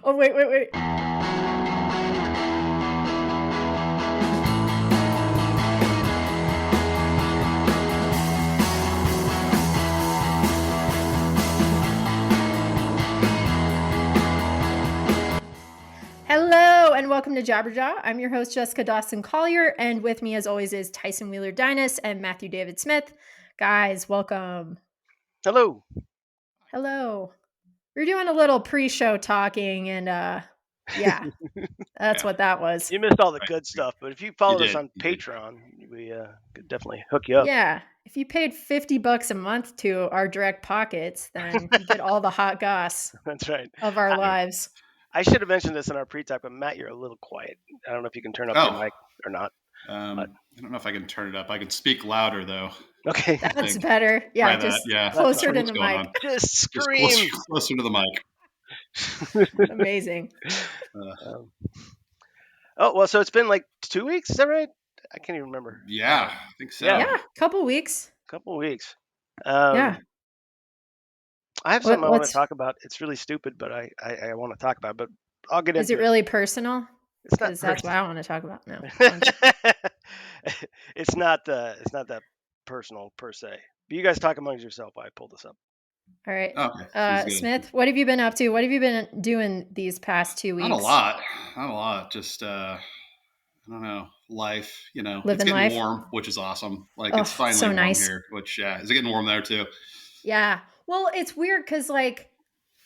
Oh, wait. Hello, and welcome to Jabberjaw. I'm your host, Jessica Dawson Collier, and with me, as always, is Tyson Wheeler Dynas and Matthew David Smith. Guys, welcome. Hello. Hello. We're doing a little pre-show talking, and yeah, that's what that was. You missed all the good stuff, but if you followed us on You did. Patreon, we could definitely hook you up. Yeah, if you paid $50 a month to our direct pockets, then you get all the hot goss That's right. of our lives. I should have mentioned this in our pre-talk, but Matt, you're a little quiet. I don't know if you can turn up your mic or not. I don't know if I can turn it up. I can speak louder though. Okay. That's better. Yeah, Try just that. Yeah. closer to What's the going mic. on? Just scream. Closer to the mic. Amazing. Oh, well, so it's been like 2 weeks, is that right? I can't even remember. Yeah, I think so. Yeah, couple weeks. Couple of weeks. Yeah. I have something I want to talk about. It's really stupid, but I want to talk about it, but I'll get into it. Is it really personal? It's not Because that's what I want to talk about now. It's not that personal per se. But you guys talk amongst yourself while I pull this up. All right. Okay. Smith, what have you been up to? What have you been doing these past 2 weeks? Not a lot. Just I don't know, life. living it's getting life. warm, which is awesome. Like it's finally so warm nice here. Which is it getting warm there too? Yeah. Well, it's weird because I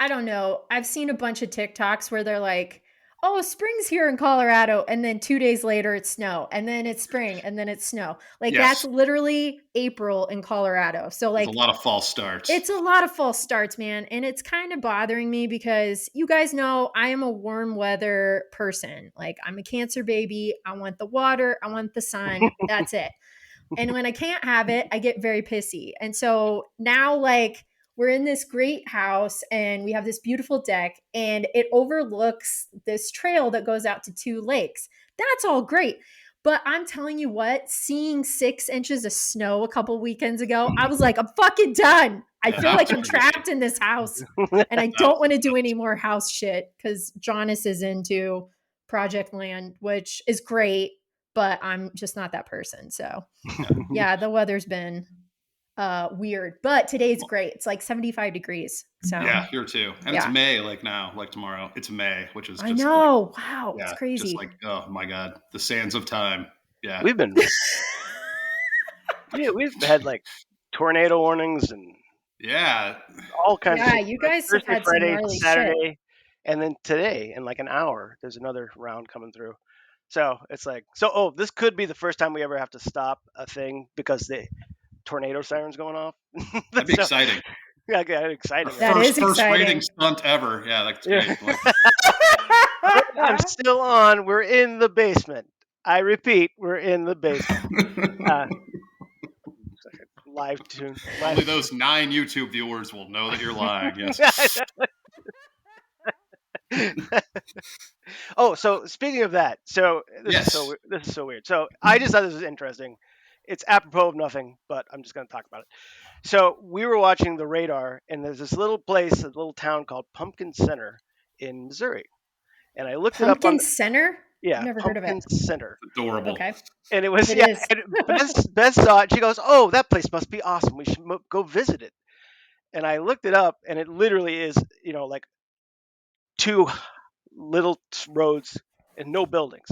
don't know. I've seen a bunch of TikToks where they're like, "Oh, spring's here in Colorado," and then 2 days later it's snow, and then it's spring, and then it's snow. That's literally April in Colorado. So it's a lot of false starts. It's a lot of false starts, man, and it's kind of bothering me because you guys know I am a warm weather person. I'm a Cancer baby. I want the water. I want the sun. That's it. And when I can't have it, I get very pissy. And so now, we're in this great house and we have this beautiful deck and it overlooks this trail that goes out to 2 lakes. That's all great. But I'm telling you what, seeing 6 inches of snow a couple weekends ago, I was like, I'm fucking done. I feel like I'm trapped in this house and I don't want to do any more house shit because Jonas is into Project Land, which is great, but I'm just not that person. So yeah, the weather's been weird, but today's great. It's like 75 degrees. So yeah, here too. And it's May, now, tomorrow. It's May, which is just I know. Wow, it's crazy. Just oh my God, the sands of time. Yeah. We've had tornado warnings and all kinds of Yeah, you guys have had Friday, some gnarly Saturday, shit. and then today in an hour there's another round coming through. So it's this could be the first time we ever have to stop a thing because the tornado siren's going off. That'd be exciting. Yeah, exciting. That is first exciting. rating stunt ever. Yeah, that's great. I'm still on. We're in the basement. I repeat, we're in the basement. Live tune. Only those 9 YouTube viewers will know that you're lying. Yes. Oh, so speaking of that, this is so weird. So I just thought this was interesting. It's apropos of nothing, but I'm just going to talk about it. So we were watching the radar, and there's this little place, a little town called Pumpkin Center in Missouri. And I looked it up on Center? Yeah, I've never heard of it. Pumpkin Center. Adorable. Okay. And it was Beth saw it. She goes, "Oh, that place must be awesome. We should go visit it." And I looked it up, and it literally is, 2 little roads and no buildings.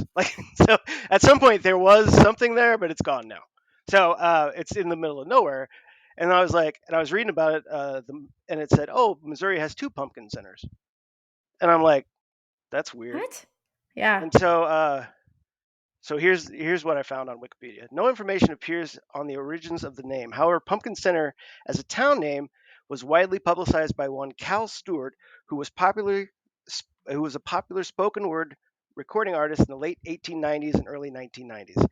So at some point there was something there, but it's gone now. So it's in the middle of nowhere. And I was reading about it, and it said, "Oh, Missouri has 2 pumpkin centers." And I'm like, "That's weird." What? Yeah. And so here's what I found on Wikipedia. No information appears on the origins of the name. However, Pumpkin Center as a town name was widely publicized by one Cal Stewart, who was a popular spoken word recording artist in the late 1890s and early 1990s.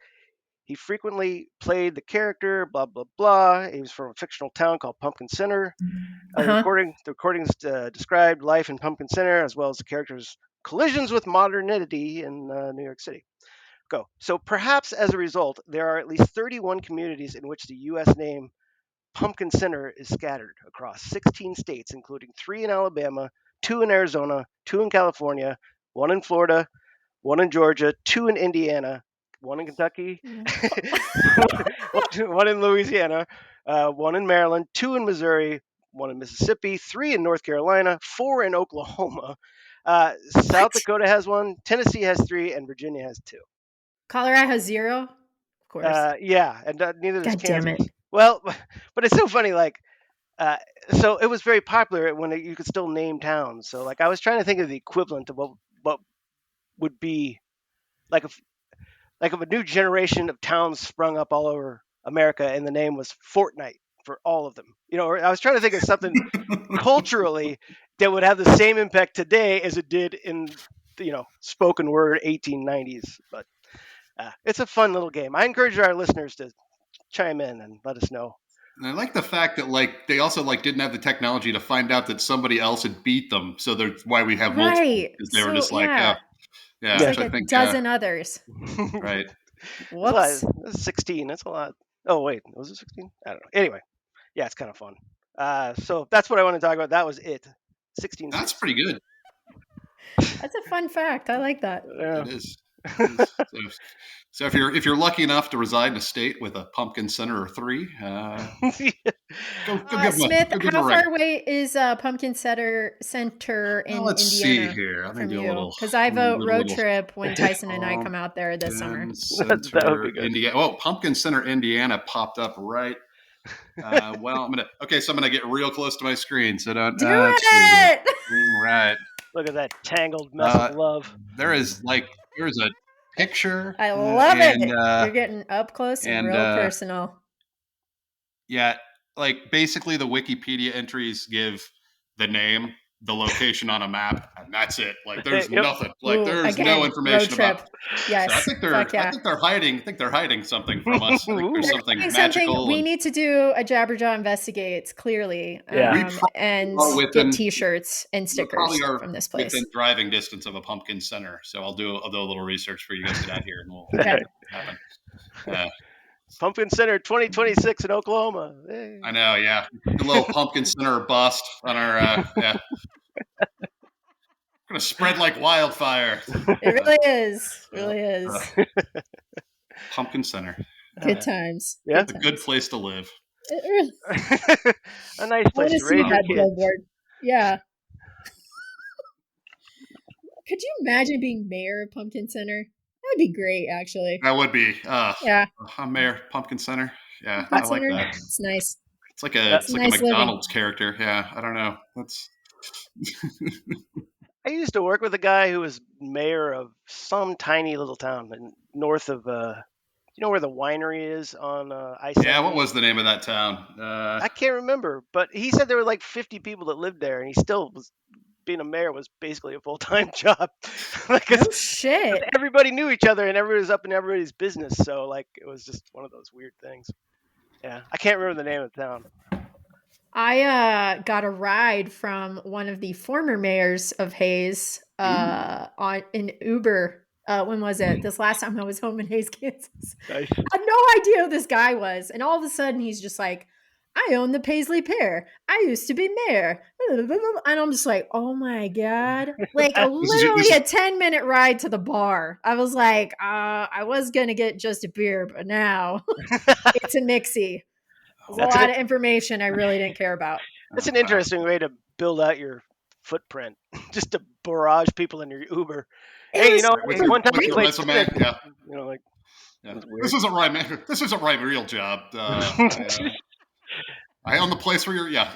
He frequently played the character, blah, blah, blah. He was from a fictional town called Pumpkin Center. The recordings described life in Pumpkin Center as well as the character's collisions with modernity in New York City. So perhaps as a result, there are at least 31 communities in which the U.S. name Pumpkin Center is scattered across 16 states, including 3 in Alabama, 2 in Arizona, 2 in California, 1 in Florida, 1 in Georgia, 2 in Indiana, 1 in Kentucky, one in Louisiana, 1 in Maryland, 2 in Missouri, 1 in Mississippi, 3 in North Carolina, 4 in Oklahoma. South What? Dakota has 1, Tennessee has 3, and Virginia has 2. Colorado has 0? Of course. Yeah, and neither does God damn Kansas. it. Well, but it's so funny. Like, uh, so it was very popular when you could still name towns. So, like, I was trying to think of the equivalent of what would be like if a new generation of towns sprung up all over America, and the name was Fortnite for all of them. Or I was trying to think of something culturally that would have the same impact today as it did in spoken word 1890s. But it's a fun little game. I encourage our listeners to chime in and let us know. And I like the fact that they also didn't have the technology to find out that somebody else had beat them. So that's why we have multiple, Right. because they were So, just like, oh, yeah. yeah, There's Yeah. which like I a think, dozen others. right. That's a lot. Whoops. That's 16. That's a lot. Oh wait, was it 16? I don't know. Anyway, yeah, it's kind of fun. So that's what I want to talk about. That was it. 16 That's states. pretty good. That's a fun fact. I like that. Yeah. It is. It is. So if you're lucky enough to reside in a state with a pumpkin center or 3, go Smith, give them how a ring. far away is Pumpkin Center Now in let's see Indiana here. Let me from do a you? little. Because I Let me vote do a road little trip when Tyson and I come out there this summer. Pumpkin That would be Center, good. Indiana. Oh, Pumpkin Center, Indiana popped up right. Well, I'm gonna get real close to my screen. So don't. Do Let's see here. it! Right. Look at that tangled mess of love. There's a picture. I love and it. You're getting up close and and real personal. yeah, basically the Wikipedia entries give the name, the location on a map, and that's it. There's Yep. nothing. Ooh, There's no again, road information about. trip. So I Yes. think they're Fuck yeah. hiding something from us. I think there's Ooh. something Doing something. magical, We and need to do a Jabberjaw Investigates, clearly. Yeah. we probably And are get within. t-shirts and We probably stickers are from this within place. driving distance of a pumpkin center. So I'll do a little research for you guys. Get out here, and we'll Okay. make it happen. Pumpkin Center 2026 in Oklahoma. Hey. I know, yeah. A little pumpkin center bust on our, yeah. Gonna spread like wildfire. It really is. Really is. Pumpkin center. Good times. Yeah. It's a good place to live. It really, A nice I place want to to see raise your that kids. billboard. Yeah. Could you imagine being mayor of Pumpkin Center? That would be great, actually. That would be, Yeah. I'm Mayor Pumpkin Center. Yeah, Pumpkin I like Center. that. It's nice. It's like a Nice living. McDonald's character. Yeah, I don't know. That's I used to work with a guy who was mayor of some tiny little town north of. You know where the winery is on I-70? yeah. What was the name of that town? I can't remember, but he said there were like 50 people that lived there, and he still was being a mayor was basically a full-time job. No shit. Everybody knew each other, and everybody was up in everybody's business. So it was just one of those weird things. Yeah, I can't remember the name of the town. I got a ride from one of the former mayors of Hayes in Uber. When was it? This last time I was home in Hayes, Kansas. Nice. I had no idea who this guy was. And all of a sudden he's just like, I own the Paisley Pear. I used to be mayor. And I'm just like, oh my God. Literally a 10-minute ride to the bar. I was like, I was going to get just a beer, but now it's a mixie. There's a lot of information I really didn't care about. That's an interesting way to build out your footprint, just to barrage people in your Uber. Hey, one time with your resume, yeah. Yeah. This isn't right. This isn't my real job. I own the place where you're. Yeah.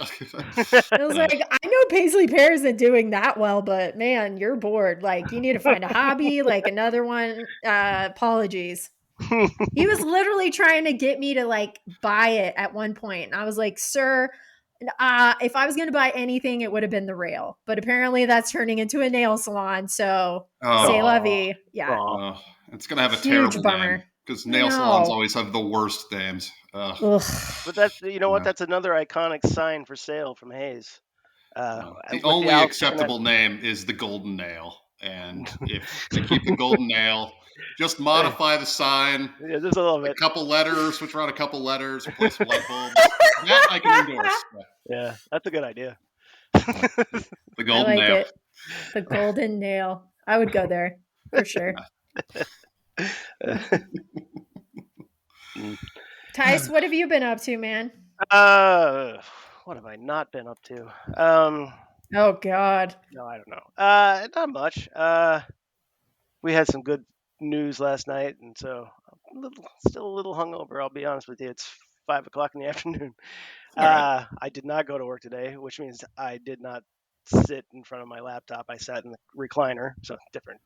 I was like, I know Paisley Pear isn't doing that well, but man, you're bored. You need to find a hobby, another one. Apologies. He was literally trying to get me to buy it at one point. And I was like, sir, if I was going to buy anything, it would have been the rail. But apparently that's turning into a nail salon. So c'est la vie. Yeah. It's going to have a huge terrible bummer. name because nail salons always have the worst names. But that's, what? That's another iconic sign for sale from Hayes. The only acceptable name is the Golden Nail. And if they keep the Golden Nail, just modify the sign. Yeah, just a little bit. A couple letters, switch around a couple letters, replace some light bulbs. That I can endorse. Yeah, that's a good idea. The I golden like nail. it. The golden nail. I would go there for sure. Tice, what have you been up to, man? What have I not been up to? Oh God. No, I don't know. Not much. We had some good news last night, and so still a little hungover. I'll be honest with you. It's 5 o'clock in the afternoon. All right. I did not go to work today, which means I did not sit in front of my laptop. I sat in the recliner, so different.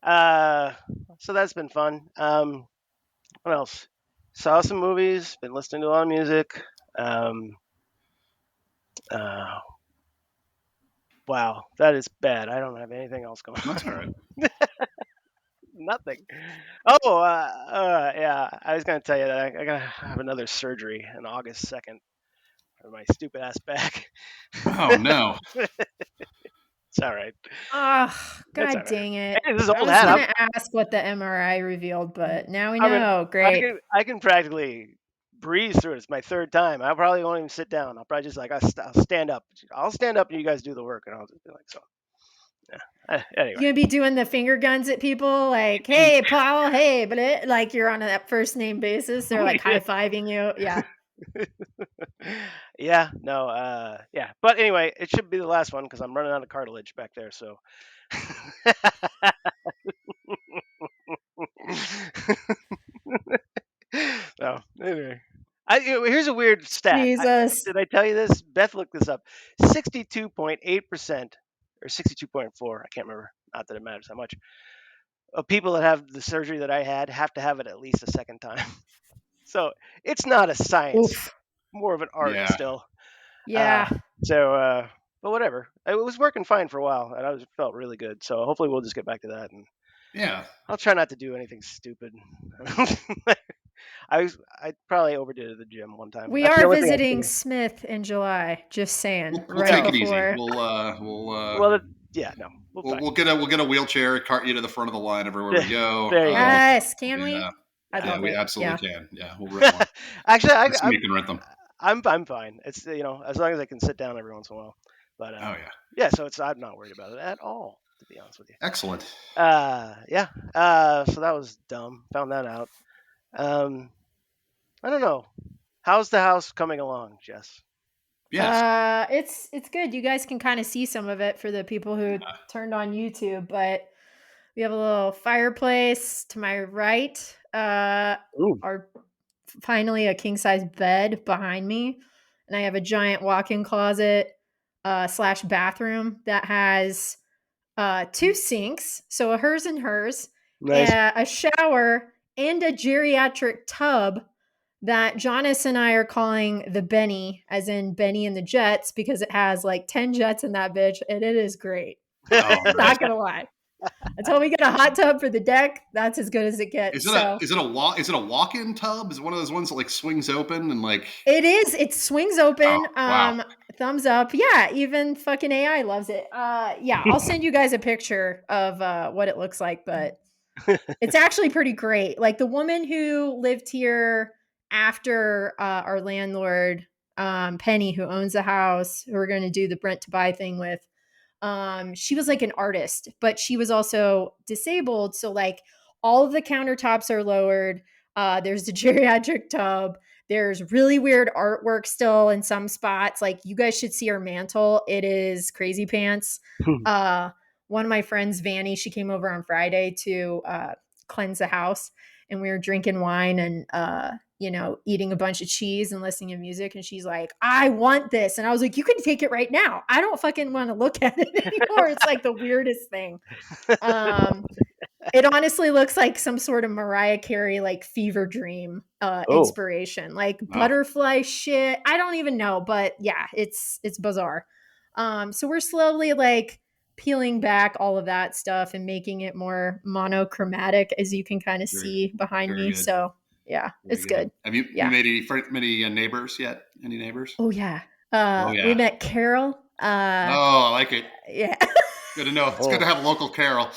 Uh, so that's been fun. What else? Saw some movies. Been listening to a lot of music. Um, uh, wow, that is bad. I don't have anything else going That's all on. right. Nothing. Oh, yeah. I was gonna tell you that I gotta have another surgery on August 2nd for my stupid ass back. Oh no. It's all right. Oh, It's all God right. dang it. Hey, this is I old was hat. gonna ask what the MRI revealed, but now we I mean, know. I Great. can I can practically breeze through it. It's my third time. I probably won't even sit down. I'll probably just I'll stand up. I'll stand up and you guys do the work, and I'll just be like so. Yeah. Anyway. You gonna be doing the finger guns at people like, hey, Paul, hey, but like you're on that first name basis. They're like high fiving you. Yeah. Yeah. No. Yeah. But anyway, it should be the last one because I'm running out of cartilage back there. So. No. Anyway. Here's a weird stat. Jesus. Did I tell you this? Beth looked this up. 62.8% or 62.4, I can't remember. Not that it matters how much. Of people that have the surgery that I had have to have it at least a second time. So it's not a science, Oof. more of an art Yeah. still. Yeah. So, but whatever. It was working fine for a while, and felt really good. So hopefully we'll just get back to that, and Yeah. I'll try not to do anything stupid. I probably overdid it at the gym one time. We That's the are only thing I'm visiting doing. Smith in July. Just saying. We'll Right take it easy. before. Well, yeah, no, we'll We'll fine. get a wheelchair, cart you to the front of the line everywhere we go. There you go. Yes. Can we? Yeah. I'd Yeah, love we it. absolutely Yeah. can. Yeah, we'll rent one. Actually, Somebody can rent them. I'm fine. It's as long as I can sit down every once in a while. But Oh yeah. yeah. So I'm not worried about it at all, to be honest with you. Excellent. Yeah. So that was dumb. Found that out. I don't know. How's the house coming along, Jess? Yes. It's good. You guys can kind of see some of it for the people who turned on YouTube, but we have a little fireplace to my right. Ooh. Our finally a king size bed behind me, and I have a giant walk-in closet slash bathroom that has two sinks, so a hers and hers, Nice. a shower, and a geriatric tub that Jonas and I are calling the Benny, as in Benny and the Jets, because it has like 10 jets in that bitch, and it is great. Oh, nice. Not gonna lie. Until we get a hot tub for the deck, that's as good as it gets. Is it a walk-in tub? Is it one of those ones that like swings open and like It is. It swings open. Oh, wow. Thumbs up. Yeah, even fucking AI loves it. Yeah, I'll send you guys a picture of what it looks like, but it's actually pretty great. Like the woman who lived here after our landlord, Penny, who owns the house, who we're going to do the rent to buy thing with. She was like an artist, but she was also disabled. So like all of the countertops are lowered. There's the geriatric tub. There's really weird artwork still in some spots. Like you guys should see her mantle. It is crazy pants. Uh, One of my friends, Vanny, she came over on Friday to cleanse the house, and we were drinking wine and eating a bunch of cheese and listening to music. And she's like, I want this. And I was like, you can take it right now. I don't fucking want to look at it anymore. It's like the weirdest thing. It honestly looks like some sort of Mariah Carey, like fever dream Oh. inspiration, like Wow. butterfly shit. I don't even know, but yeah, it's bizarre. So we're slowly like peeling back all of that stuff and making it more monochromatic, as you can kind of see behind me. good. So yeah, it's good. Have you Yeah. made many neighbors yet? Any neighbors? Oh yeah. Oh, yeah. We met Carol. Oh, I like it. Yeah. Good to know. It's good to have a local Carol.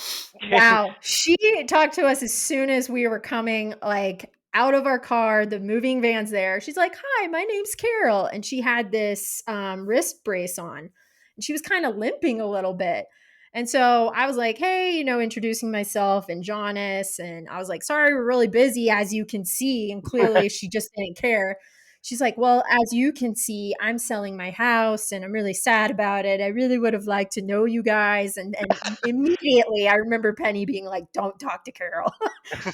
Wow. She talked to us as soon as we were coming, like out of our car, the moving van's there. She's like, "Hi, my name's Carol." And she had this wrist brace on. And she was kind of limping a little bit. And so I was like, "Hey," introducing myself and Jonas. And I was like, "Sorry, we're really busy, as you can see." And clearly she just didn't care. She's like, "Well, as you can see, I'm selling my house and I'm really sad about it. I really would have liked to know you guys." And immediately I remember Penny being like, "Don't talk to Carol.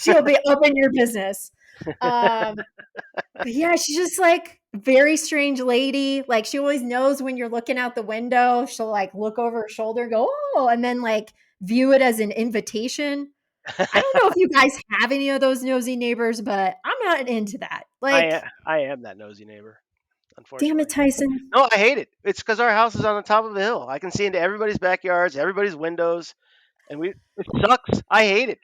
She'll be up in your business." But yeah, she's just like very strange lady. Like she always knows when you're looking out the window. She'll like look over her shoulder and go, "Oh," and then like view it as an invitation. I don't know if you guys have any of those nosy neighbors, but I'm not into that. Like, I am that nosy neighbor, damn it, unfortunately. Tyson. No, I hate it. It's because our house is on the top of a hill. I can see into everybody's backyards, everybody's windows, and it sucks. I hate it.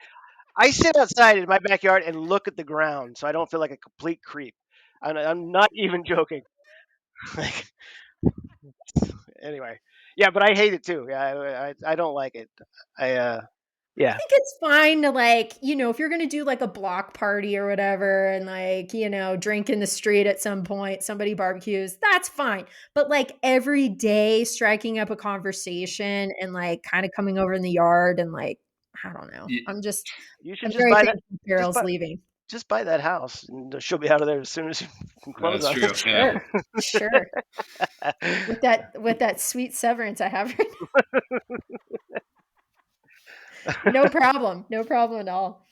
I sit outside in my backyard and look at the ground, so I don't feel like a complete creep. I'm not even joking. Like, anyway, yeah, but I hate it too. Yeah, I don't like it. I Yeah. think it's fine to like, if you're going to do like a block party or whatever and like, drink in the street at some point, somebody barbecues, that's fine. But like every day striking up a conversation and like kind of coming over in the yard and like, I don't know. You should I'm just very buy that. thankful Just Carol's buy. leaving. Just buy that house, and she'll be out of there as soon as you can close That's on true. it. Yeah. Sure. With that sweet severance I have right now. No problem. No problem at all.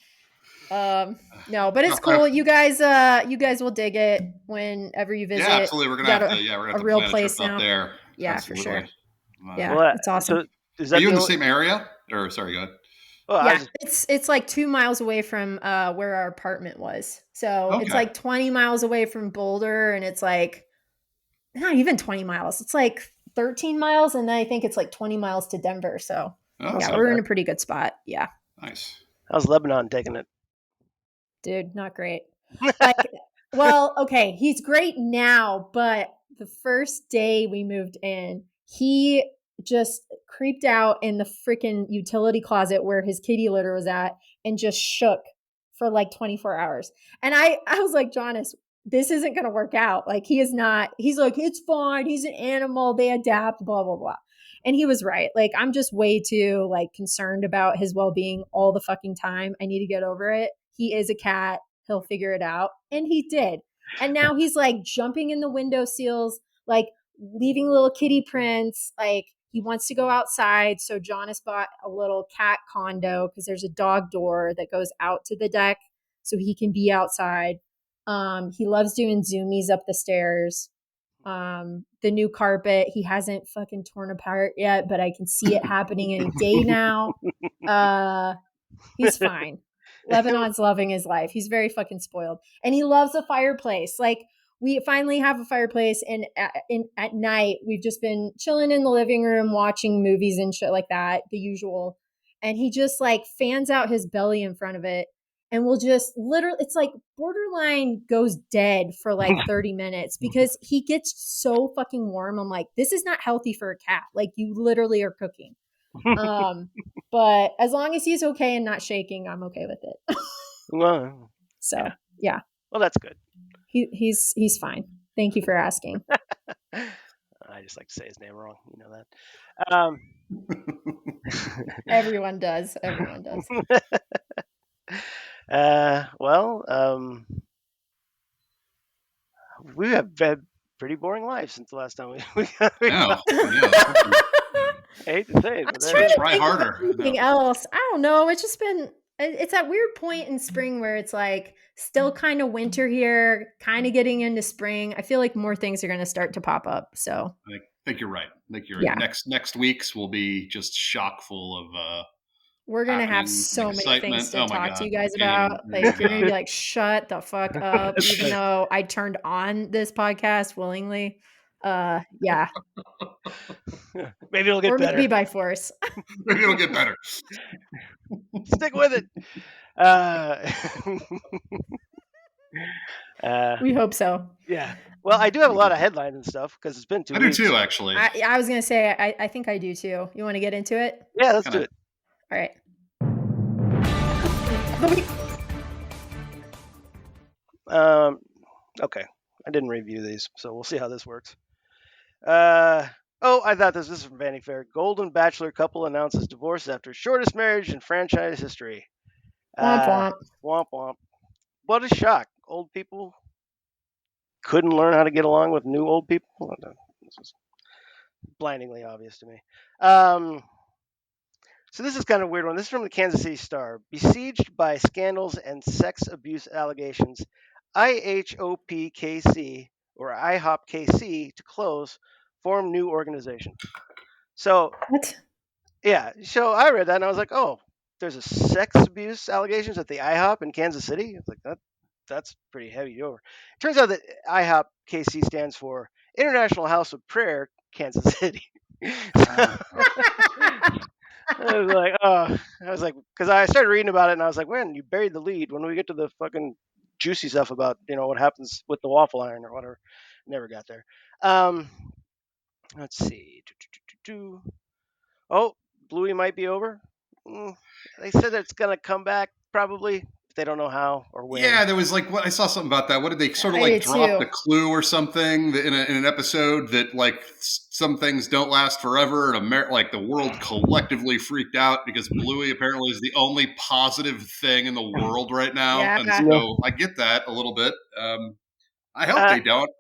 No, but it's cool. You guys will dig it whenever you visit. Yeah, absolutely. We're You gonna got have to. Yeah, we're gonna a have to real plan a trip place out now. there. Yeah, for Absolutely. sure. Yeah, Well, it's awesome. so is Are that you in the only? same area? Or sorry, go ahead. Well, Yeah, it's like 2 miles away from where our apartment was. So it's Okay. like 20 miles away from Boulder, and it's like not even 20 miles. It's like 13 miles, and then I think it's like 20 miles to Denver. So Oh, yeah, so we're in a pretty good spot. Yeah. nice. how's Lebanon taking it? Dude, not great. Like, well, okay, he's great now, but the first day we moved in, he just creeped out in the freaking utility closet where his kitty litter was at and just shook for like 24 hours. And I was like, Jonas, this isn't going to work out. Like, he's like, it's fine. He's an animal. They adapt, blah, blah, blah. And he was right. Like, I'm just way too like concerned about his well-being all the fucking time. I need to get over it. He is a cat. He'll figure it out. And he did. And now he's like jumping in the window sills, like leaving little kitty prints. Like he wants to go outside. So Jonas bought a little cat condo because there's a dog door that goes out to the deck so he can be outside. He loves doing zoomies up the stairs. The new carpet, he hasn't fucking torn apart yet, but I can see it happening any day now. He's fine. Lebanon's loving his life. He's very fucking spoiled. And he loves a fireplace. Like, we finally have a fireplace, and at night, we've just been chilling in the living room, watching movies and shit like that, the usual. And he just like fans out his belly in front of it and will just literally, it's like borderline goes dead for like 30 minutes because he gets so fucking warm. I'm like, this is not healthy for a cat. Like, you literally are cooking. But as long as he's okay and not shaking, I'm okay with it. Well, So yeah. Well, that's good. He's fine. Thank you for asking. I just like to say his name wrong. You know that. Everyone does. Everyone does. Well, we have had pretty boring lives since the last time we Yeah. I hate to say it, but I'm trying to try think harder. of anything else. I don't know. It's just been, it's that weird point in spring where it's like still kind of winter here, kind of getting into spring. I feel like more things are going to start to pop up. So I think you're right. I think you're Yeah. right. Next weeks will be just chock full of we're going to have happenings, so many excitement. things to Oh my talk God. to you guys I can't about. even- Like, you're going to be like, shut the fuck up, even though I turned on this podcast willingly. Yeah. maybe it'll get Or better. maybe by force. Maybe it'll get better. Stick with it. We hope so. Yeah. Well, I do have a lot of headlines and stuff because it's been 2 I weeks. do too, actually. I was going to say, I think I do too. You want to get into it? Yeah, let's do it. All right. Okay, I didn't review these, so we'll see how this works. I thought this is from Vanity Fair. Golden Bachelor couple announces divorce after shortest marriage in franchise history. Womp womp. Womp womp. What a shock! Old people couldn't learn how to get along with new old people. This is blindingly obvious to me. So this is kind of a weird one. This is from the Kansas City Star. Besieged by scandals and sex abuse allegations, IHOPKC or IHOPKC to close, form new organization. So What? yeah, so I read that and I was like, oh, there's a sex abuse allegations at the IHOP in Kansas City. I was like, that's pretty heavy over. Turns out that IHOP KC stands for International House of Prayer, Kansas City. I was like, because I started reading about it and I was like, man, you buried the lead. When we get to the fucking juicy stuff about what happens with the waffle iron or whatever, never got there. Let's see. Oh, Bluey might be over. They said it's gonna come back probably. They don't know how or when. Yeah, there was like I saw something about that. What did they sort of like drop the clue or something in an episode that like some things don't last forever and like the world collectively freaked out because Bluey apparently is the only positive thing in the world right now, Yeah. and so I get that a little bit. I hope they don't.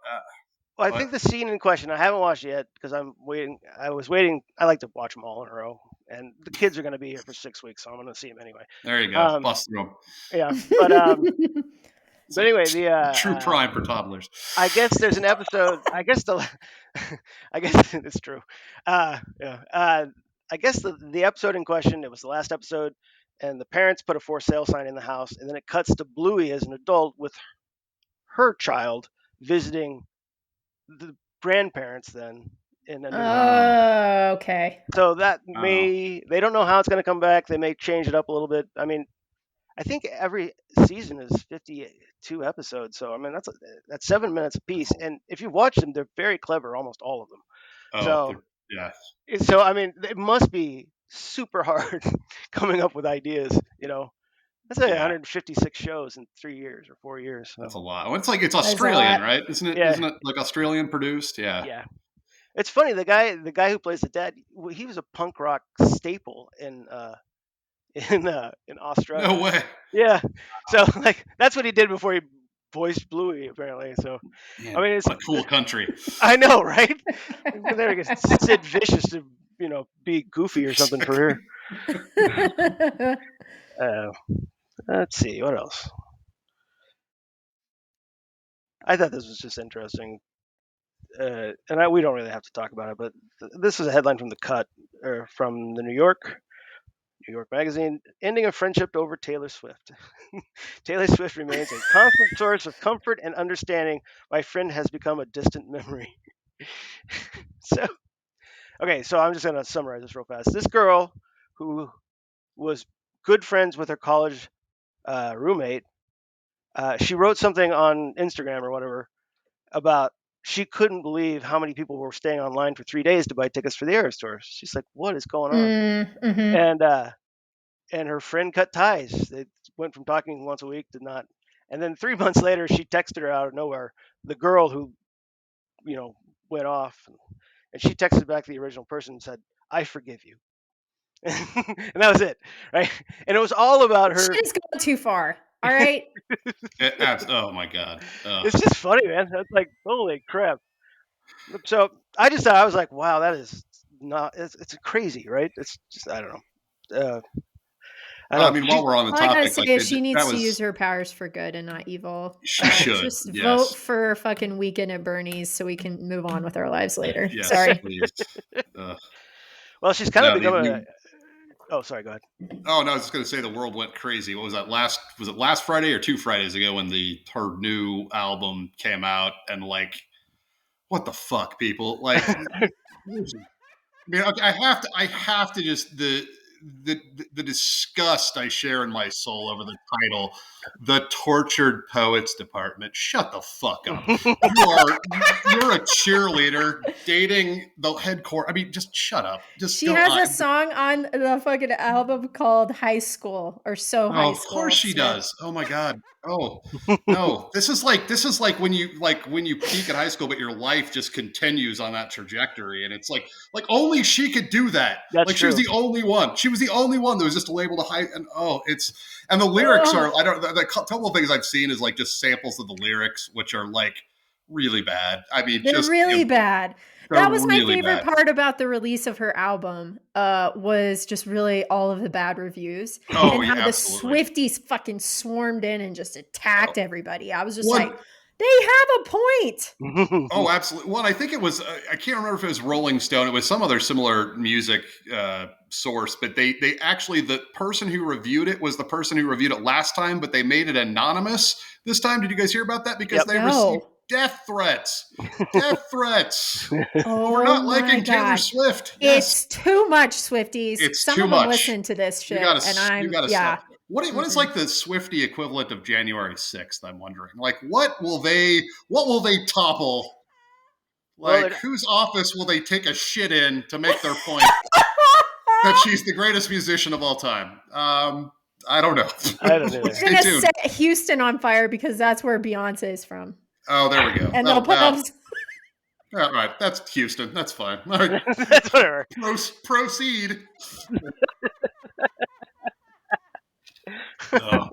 Well, I think the scene in question, I haven't watched it yet because I'm waiting. I was waiting. I like to watch them all in a row. And the kids are going to be here for 6 weeks, so I'm going to see them anyway. There you go. Bust through them. Yeah. But anyway, the true prime for toddlers. I guess there's an episode. I guess it's true. I guess the episode in question, it was the last episode, and the parents put a for sale sign in the house, and then it cuts to Bluey as an adult with her child visiting the grandparents then in a new house. Okay. So that they don't know how it's going to come back. They may change it up a little bit. I mean, I think every season is 52 episodes. So I mean, that's 7 minutes a piece. And if you watch them, they're very clever, almost all of them. Yeah. So I mean, it must be super hard coming up with ideas. That's 156 shows in 3 years or 4 years. So. That's a lot. It's Australian, right? Isn't it? Yeah. Isn't it like Australian produced? Yeah. Yeah. It's funny. The guy who plays the dad, he was a punk rock staple in Australia. No way. Yeah. So like that's what he did before he voiced Bluey, apparently. So I mean, it's a cool country. I know, right? There we go. Sid Vicious to be goofy or something for her. Let's see what else. I thought this was just interesting. And we don't really have to talk about it, but this is a headline from The Cut, or from the New York Magazine. Ending a friendship over Taylor Swift. Taylor Swift remains a constant source of comfort and understanding. My friend has become a distant memory. So I'm just going to summarize this real fast. This girl who was good friends with her college roommate, she wrote something on Instagram or whatever about she couldn't believe how many people were staying online for 3 days to buy tickets for the Eras Tour. She's like, "What is going on?" Mm-hmm. And her friend cut ties. They went from talking once a week to not. And then 3 months later, she texted her out of nowhere, the girl who, went off, and she texted back the original person and said, "I forgive you." And that was it, right? And it was all about her. She's gone too far. All right. Oh my god. It's just funny, man. It's like, holy crap. So I was like, wow, that is not. It's crazy, right? It's just I don't know. I mean, while we're on the topic, I gotta say, she needs to use her powers for good and not evil. She should just vote for fucking Weekend at Bernie's so we can move on with our lives later. Yes, sorry. Please. Well, she's kind of become Oh, sorry. Go ahead. Oh no, I was just going to say the world went crazy. What was that? Was it last Friday or 2 Fridays ago when her new album came out? And like, what the fuck, people? Like, I mean, okay, I have to just the disgust I share in my soul over the title, "The Tortured Poets Department." Shut the fuck up. You're a cheerleader dating the head court. I mean, just shut up. Just She go has on. a song on the fucking album called High School or So Oh, High of course School, she Smith. does. Oh my god. Oh no. This is like when you peak at high school, but your life just continues on that trajectory, and it's like only she could do that. That's Like she was true. the only one. She was the only one that was just labeled a high. And and the lyrics Ugh. are I don't the couple of things I've seen is like just samples of the lyrics, which are like really bad. I mean, They're just really bad. they're That was my really favorite bad. part about the release of her album, was just really all of the bad reviews Oh and yeah, how the absolutely. Swifties fucking swarmed in and just Oh, attacked everybody. I was just one like, they have a point. Oh, absolutely. Well, I think it was, I can't remember if it was Rolling Stone. It was some other similar music source, but they actually, the person who reviewed it was the person who reviewed it last time, but they made it anonymous this time. Did you guys hear about that? Because Yep. they received No. death threats. Death threats for Oh not my liking Taylor God. Swift. Yes. It's too much, Swifties. It's Some too of them much. listen to this You shit, gotta, and you I'm, gotta yeah. stop. What is Mm-mm. like the Swifty equivalent of January 6th? I'm wondering. Like, what will they topple? Well, Like, whose office will they take a shit in to make their point that she's the greatest musician of all time? I don't know. I don't either. They're Stay gonna tuned. set Houston on fire because that's where Beyonce is from, Oh, there we go. and they'll put up. All right. That's Houston. That's fine. All right. That's whatever. Proceed. Oh.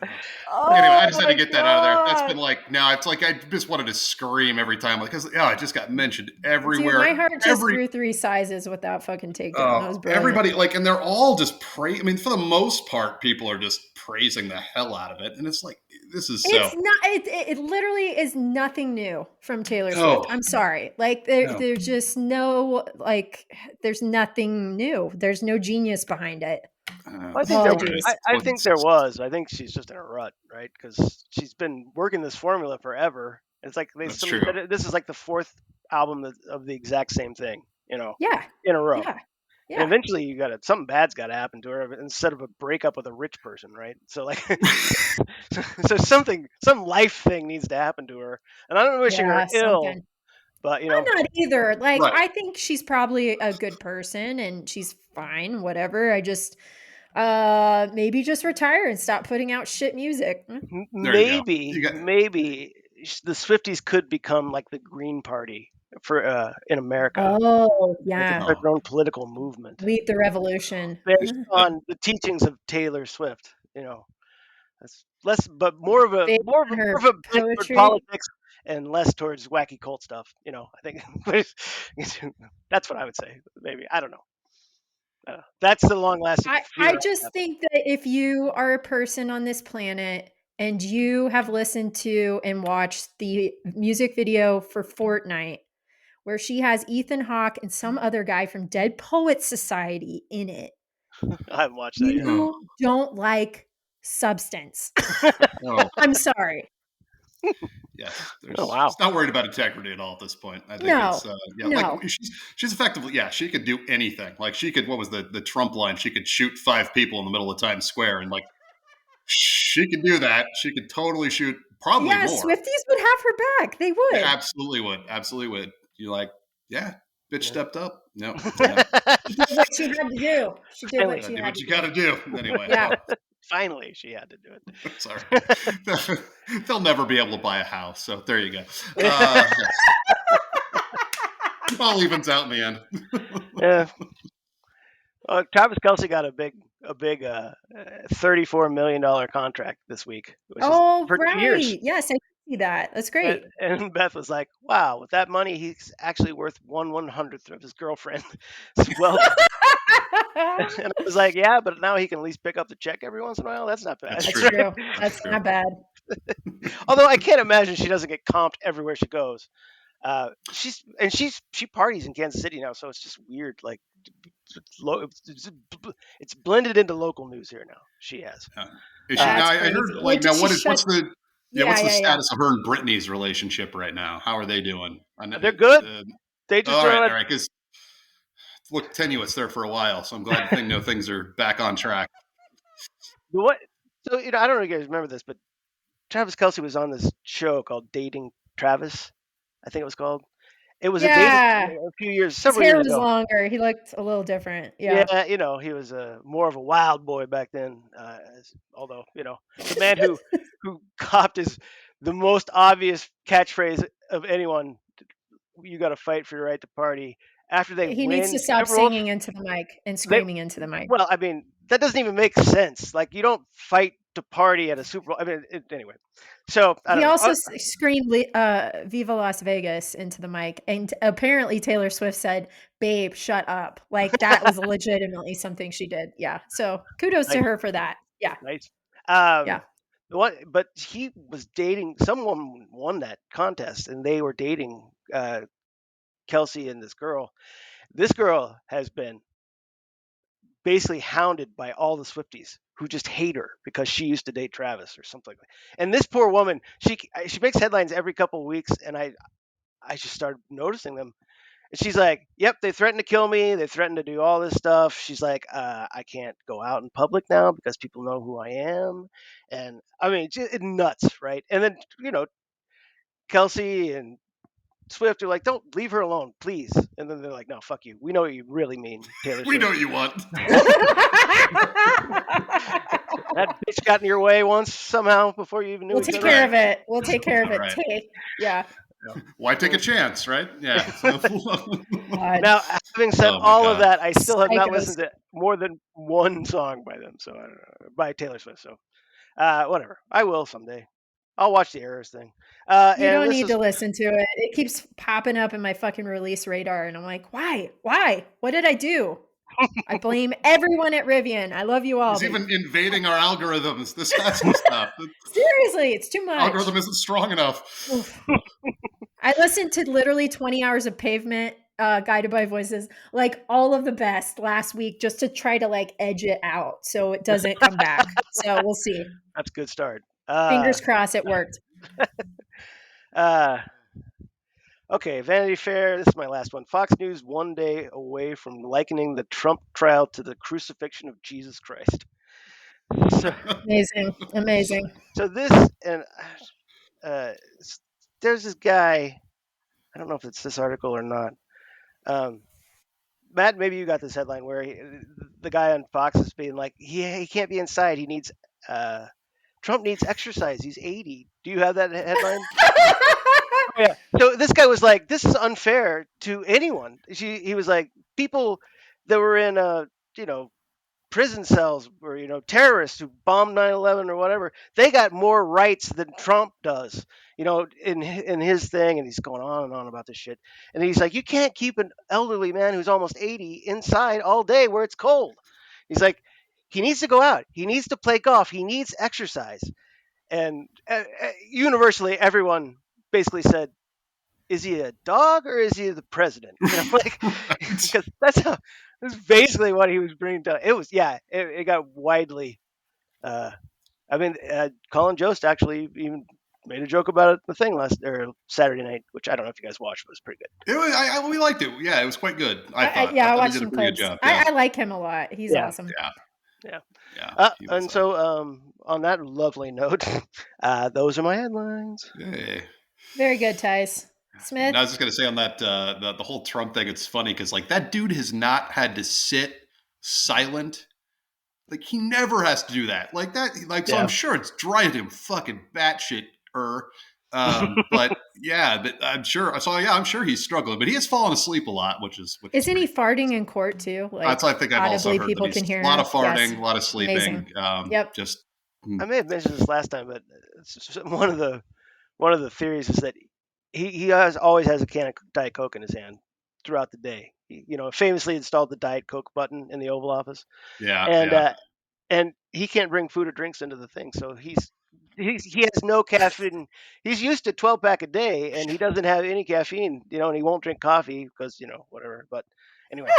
Anyway, I Oh just had to my get that out of there. That's God. been like, now it's like I just wanted to scream every time, like, because it just got mentioned Dude, my everywhere. heart just Every grew 3 sizes with that fucking takedown. That was brilliant. everybody like, and they're all just I mean, for the most part, people are just praising the hell out of it, and it's like this is It's so. not. It literally is nothing new from Taylor Swift. Oh I'm sorry. Like no, there's just no like. There's nothing new. There's no genius behind it. Well, Apologies. I think there was. I think she's just in a rut, right? Because she's been working this formula forever. It's like that's somebody true. said this is like the fourth album of the exact same thing, Yeah. in a row. Yeah. And Yeah. eventually, something bad's got to happen to her instead of a breakup with a rich person, right? So like, so some life thing needs to happen to her. And I'm not wishing her Yeah. ill, Something. but I'm not either. Like, Right. I think she's probably a good person and she's fine, whatever. I just maybe just retire and stop putting out shit music. There you go. You got maybe the Swifties could become like the Green Party for in America. Oh, They could yeah. start oh, their own political movement Lead the revolution. based on the teachings of Taylor Swift. That's less, but Based on more her of a bent toward poetry. politics and less towards wacky cult stuff. I think that's what I would say. Maybe I don't know. That's the long-lasting I fear I just have. think that if you are a person on this planet and you have listened to and watched the music video for Fortnite, where she has Ethan Hawke and some other guy from Dead Poets Society in it, I haven't watched that yet. you don't like substance. oh I'm sorry. yeah. Oh wow. She's not worried about integrity at all at this point. I think No, it's like no. she's effectively she could do anything. Like she could, what was the Trump line? She could shoot 5 people in the middle of Times Square, and like she could do that. She could totally shoot probably Yeah, more. Swifties would have her back. They Yeah, would. absolutely would. Absolutely would. You like, yeah, bitch Yeah. stepped up. No, yeah. She did what she had to do. She did what Finally, she Do had what to you do. got to do. Anyway, Yeah. finally, she had to do it. sorry. They'll never be able to buy a house. So there you go. It all evens out in the end. Yeah. Travis Kelsey got a big $34 million contract this week, which is Oh, for 2 years. right. Yes, I see that. That's great. And Beth was like, "Wow, with that money, he's actually worth 1/100th of his girlfriend." Well, and I was like, "Yeah, but now he can at least pick up the check every once in a while. That's not bad." That's That's true. true. That's true. not bad. Although I can't imagine she doesn't get comped everywhere she goes. She parties in Kansas City now, so it's just weird. Like it's blended into local news here now. She has. Yeah. Is she now? That's I crazy. heard Like, like did now. she What's shut? the Yeah, what's the yeah, yeah. status of her and Britney's relationship right now? How are they doing? I know, They're good. They just all don't. right, because looked tenuous there for a while. So I'm glad things are back on track. What? So I don't know if you guys remember this, but Travis Kelce was on this show called Dating Travis, I think it was called. It was a dating Yeah. a few years, His several hair years was ago. longer. He looked a little different. Yeah. Yeah, he was more of a wild boy back then. Although the man who copped is the most obvious catchphrase of anyone. You got to fight for your right to party. After they He needs to win stop Super Bowls, singing into the mic and they screaming into the mic. well, I mean that doesn't even make sense. Like you don't fight to party at a Super Bowl. I mean, anyway. So I He don't know. also screamed "Viva Las Vegas" into the mic, and apparently Taylor Swift said, "Babe, shut up." Like that was legitimately something she did. Yeah. So kudos to Nice, her for that. Yeah. nice. Yeah. The one, but he was dating someone won that contest, and they were dating Kelsey and this girl. This girl has been basically hounded by all the Swifties who just hate her because she used to date Travis or something like that. And this poor woman, she makes headlines every couple of weeks, and I just started noticing them. And she's like, "Yep, they threatened to kill me. They threatened to do all this stuff." She's like, "I can't go out in public now because people know who I am." And I mean, it's nuts, right? And then Kelsey and Swift are like, "Don't leave her alone, please." And then they're like, "No, fuck you. We know what you really mean, Taylor We know Swift. what you want. That bitch got in your way once somehow before you even knew We'll each take other." care of it. We'll take care of it. Right. Yeah. Why take a chance, right? Yeah. God. Now, having said Oh my all of God. that, I still have not Psychos. listened to more than one song by them. So I don't know, by Taylor Swift. So whatever. I will someday. I'll watch the Errors thing. You And don't this need is to listen to it. It keeps popping up in my fucking release radar, and I'm like, why? Why? What did I do? I blame everyone at Rivian. I love you all, He's but even invading our algorithms. This has to stop. The seriously, it's too much. algorithm isn't strong enough. Oof. I listened to literally 20 hours of Pavement, guided by voices, like all of the best last week, just to try to like edge it out so it doesn't come back. So we'll see. that's a good start. Fingers crossed it worked. Uh, okay, Vanity Fair. This is my last one. Fox News 1 day away from likening the Trump trial to the crucifixion of Jesus Christ. So, Amazing. Amazing. so this and uh, there's this guy. I don't know if it's this article or not. Um, Matt, maybe you got this headline where the guy on Fox is being like, he can't be inside. He needs Trump needs exercise. He's 80. Do you have that headline? Oh, yeah. So this guy was like, this is unfair to anyone. He was like, people that were in you know prison cells or terrorists who bombed 9/11 or whatever, they got more rights than Trump does, in his thing. And he's going on and on about this shit. And he's like, you can't keep an elderly man who's almost 80 inside all day where it's cold. He's like, he needs to go out, he needs to play golf, he needs exercise. And universally everyone basically said, is he a dog or is he the president? Like, because that's basically what he was bringing to. It was, yeah, it got widely. Uh, I mean, Colin Jost actually even made a joke about it the thing last or Saturday night, which I don't know if you guys watched, but it was pretty good. It was, we liked it. Yeah, it was quite good. I thought. I I thought he watched did a some pretty good clips. job. Yeah. I like him a lot. He's Yeah, awesome. Yeah. yeah. Yeah. He was, And so, on that lovely note, those are my headlines. Yay. Very good, Tice. Smith. And I was just gonna say on that the whole Trump thing, it's funny because like that dude has not had to sit silent. Like he never has to do that. Like that. Like so, Yeah. I'm sure it's driving him fucking batshit. But yeah, I'm sure. So yeah, I'm sure he's struggling, but he has fallen asleep a lot, which is Isn't he farting in court too? Like that's I think I've also audibly heard that people he's can hear a lot him. of farting, Yes. a lot of sleeping. Amazing. Yep. Just I may have mentioned this last time, but one of the theories is that he always has a can of Diet Coke in his hand throughout the day. He, famously installed the Diet Coke button in the Oval Office, yeah, and yeah. and he can't bring food or drinks into the thing, so he has no caffeine. He's used to 12 pack a day, and he doesn't have any caffeine. And he won't drink coffee because whatever. But anyway,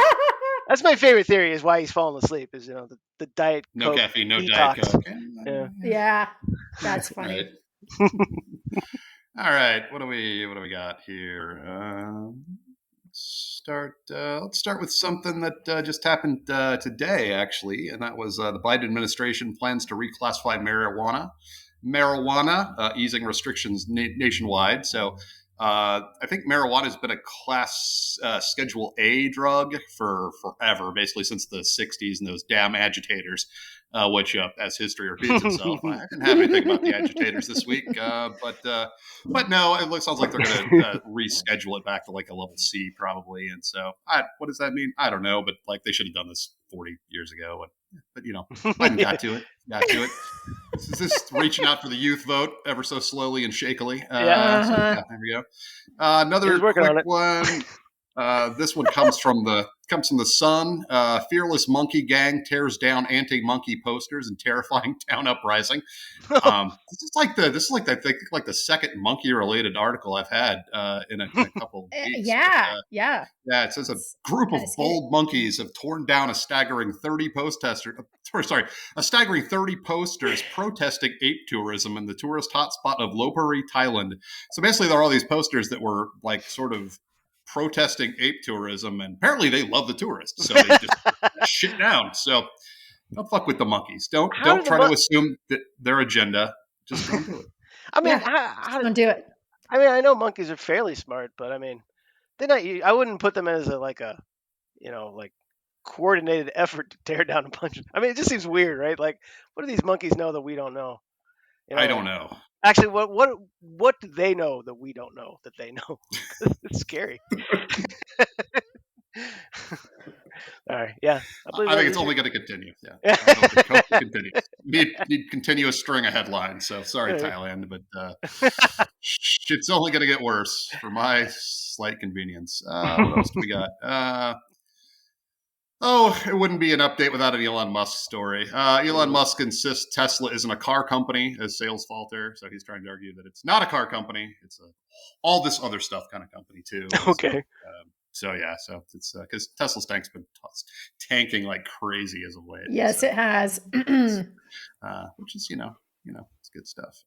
that's my favorite theory is why he's falling asleep is the Diet No Coke caffeine, no Diet detox. Coke. Yeah. Yeah. That's All funny. right. All right. What do we got here? Let's let's start with something that just happened today, actually, and that was the Biden administration plans to reclassify marijuana, easing restrictions nationwide. So I think marijuana has been a class Schedule A drug for forever, basically since the 60s and those damn agitators, which, as history repeats itself, I didn't have anything about the agitators this week, but no, it sounds like they're going to reschedule it back to like a level C probably. And so what does that mean? I don't know, but like they should have done this 40 years ago. But Biden got to it. Is this reaching out for the youth vote ever so slowly and shakily? So, there we go. Another quick one. This one comes from the Sun. Fearless monkey gang tears down anti-monkey posters in terrifying town uprising. This is like the second monkey-related article I've had in a couple of weeks. Yeah. It says a group of bold monkeys have torn down a staggering 30 posters protesting ape tourism in the tourist hotspot of Lopburi, Thailand. So basically, there are all these posters that were like sort of protesting ape tourism, and apparently they love the tourists, so they just shit down. So don't fuck with the monkeys. Don't try to assume that their agenda. Just don't do it. I mean, don't do it. I mean, I know monkeys are fairly smart, but I mean, they're not. I wouldn't put them as like coordinated effort to tear down a bunch. I mean, it just seems weird, right? Like, what do these monkeys know that we don't know? I don't know. Actually, what do they know that we don't know that they know? It's scary. All right, yeah. I think it's only going to continue. Yeah, I hope it continues. Need continuous string of headlines. So sorry, Thailand, but it's only going to get worse for my slight convenience. What else do we got? It wouldn't be an update without an Elon Musk story. Elon Musk insists Tesla isn't a car company as sales falter. So he's trying to argue that it's not a car company. It's all this other stuff kind of company too. Okay. So it's because Tesla's tank's been tanking like crazy as of late. Yes, it has. Which is, it's good stuff.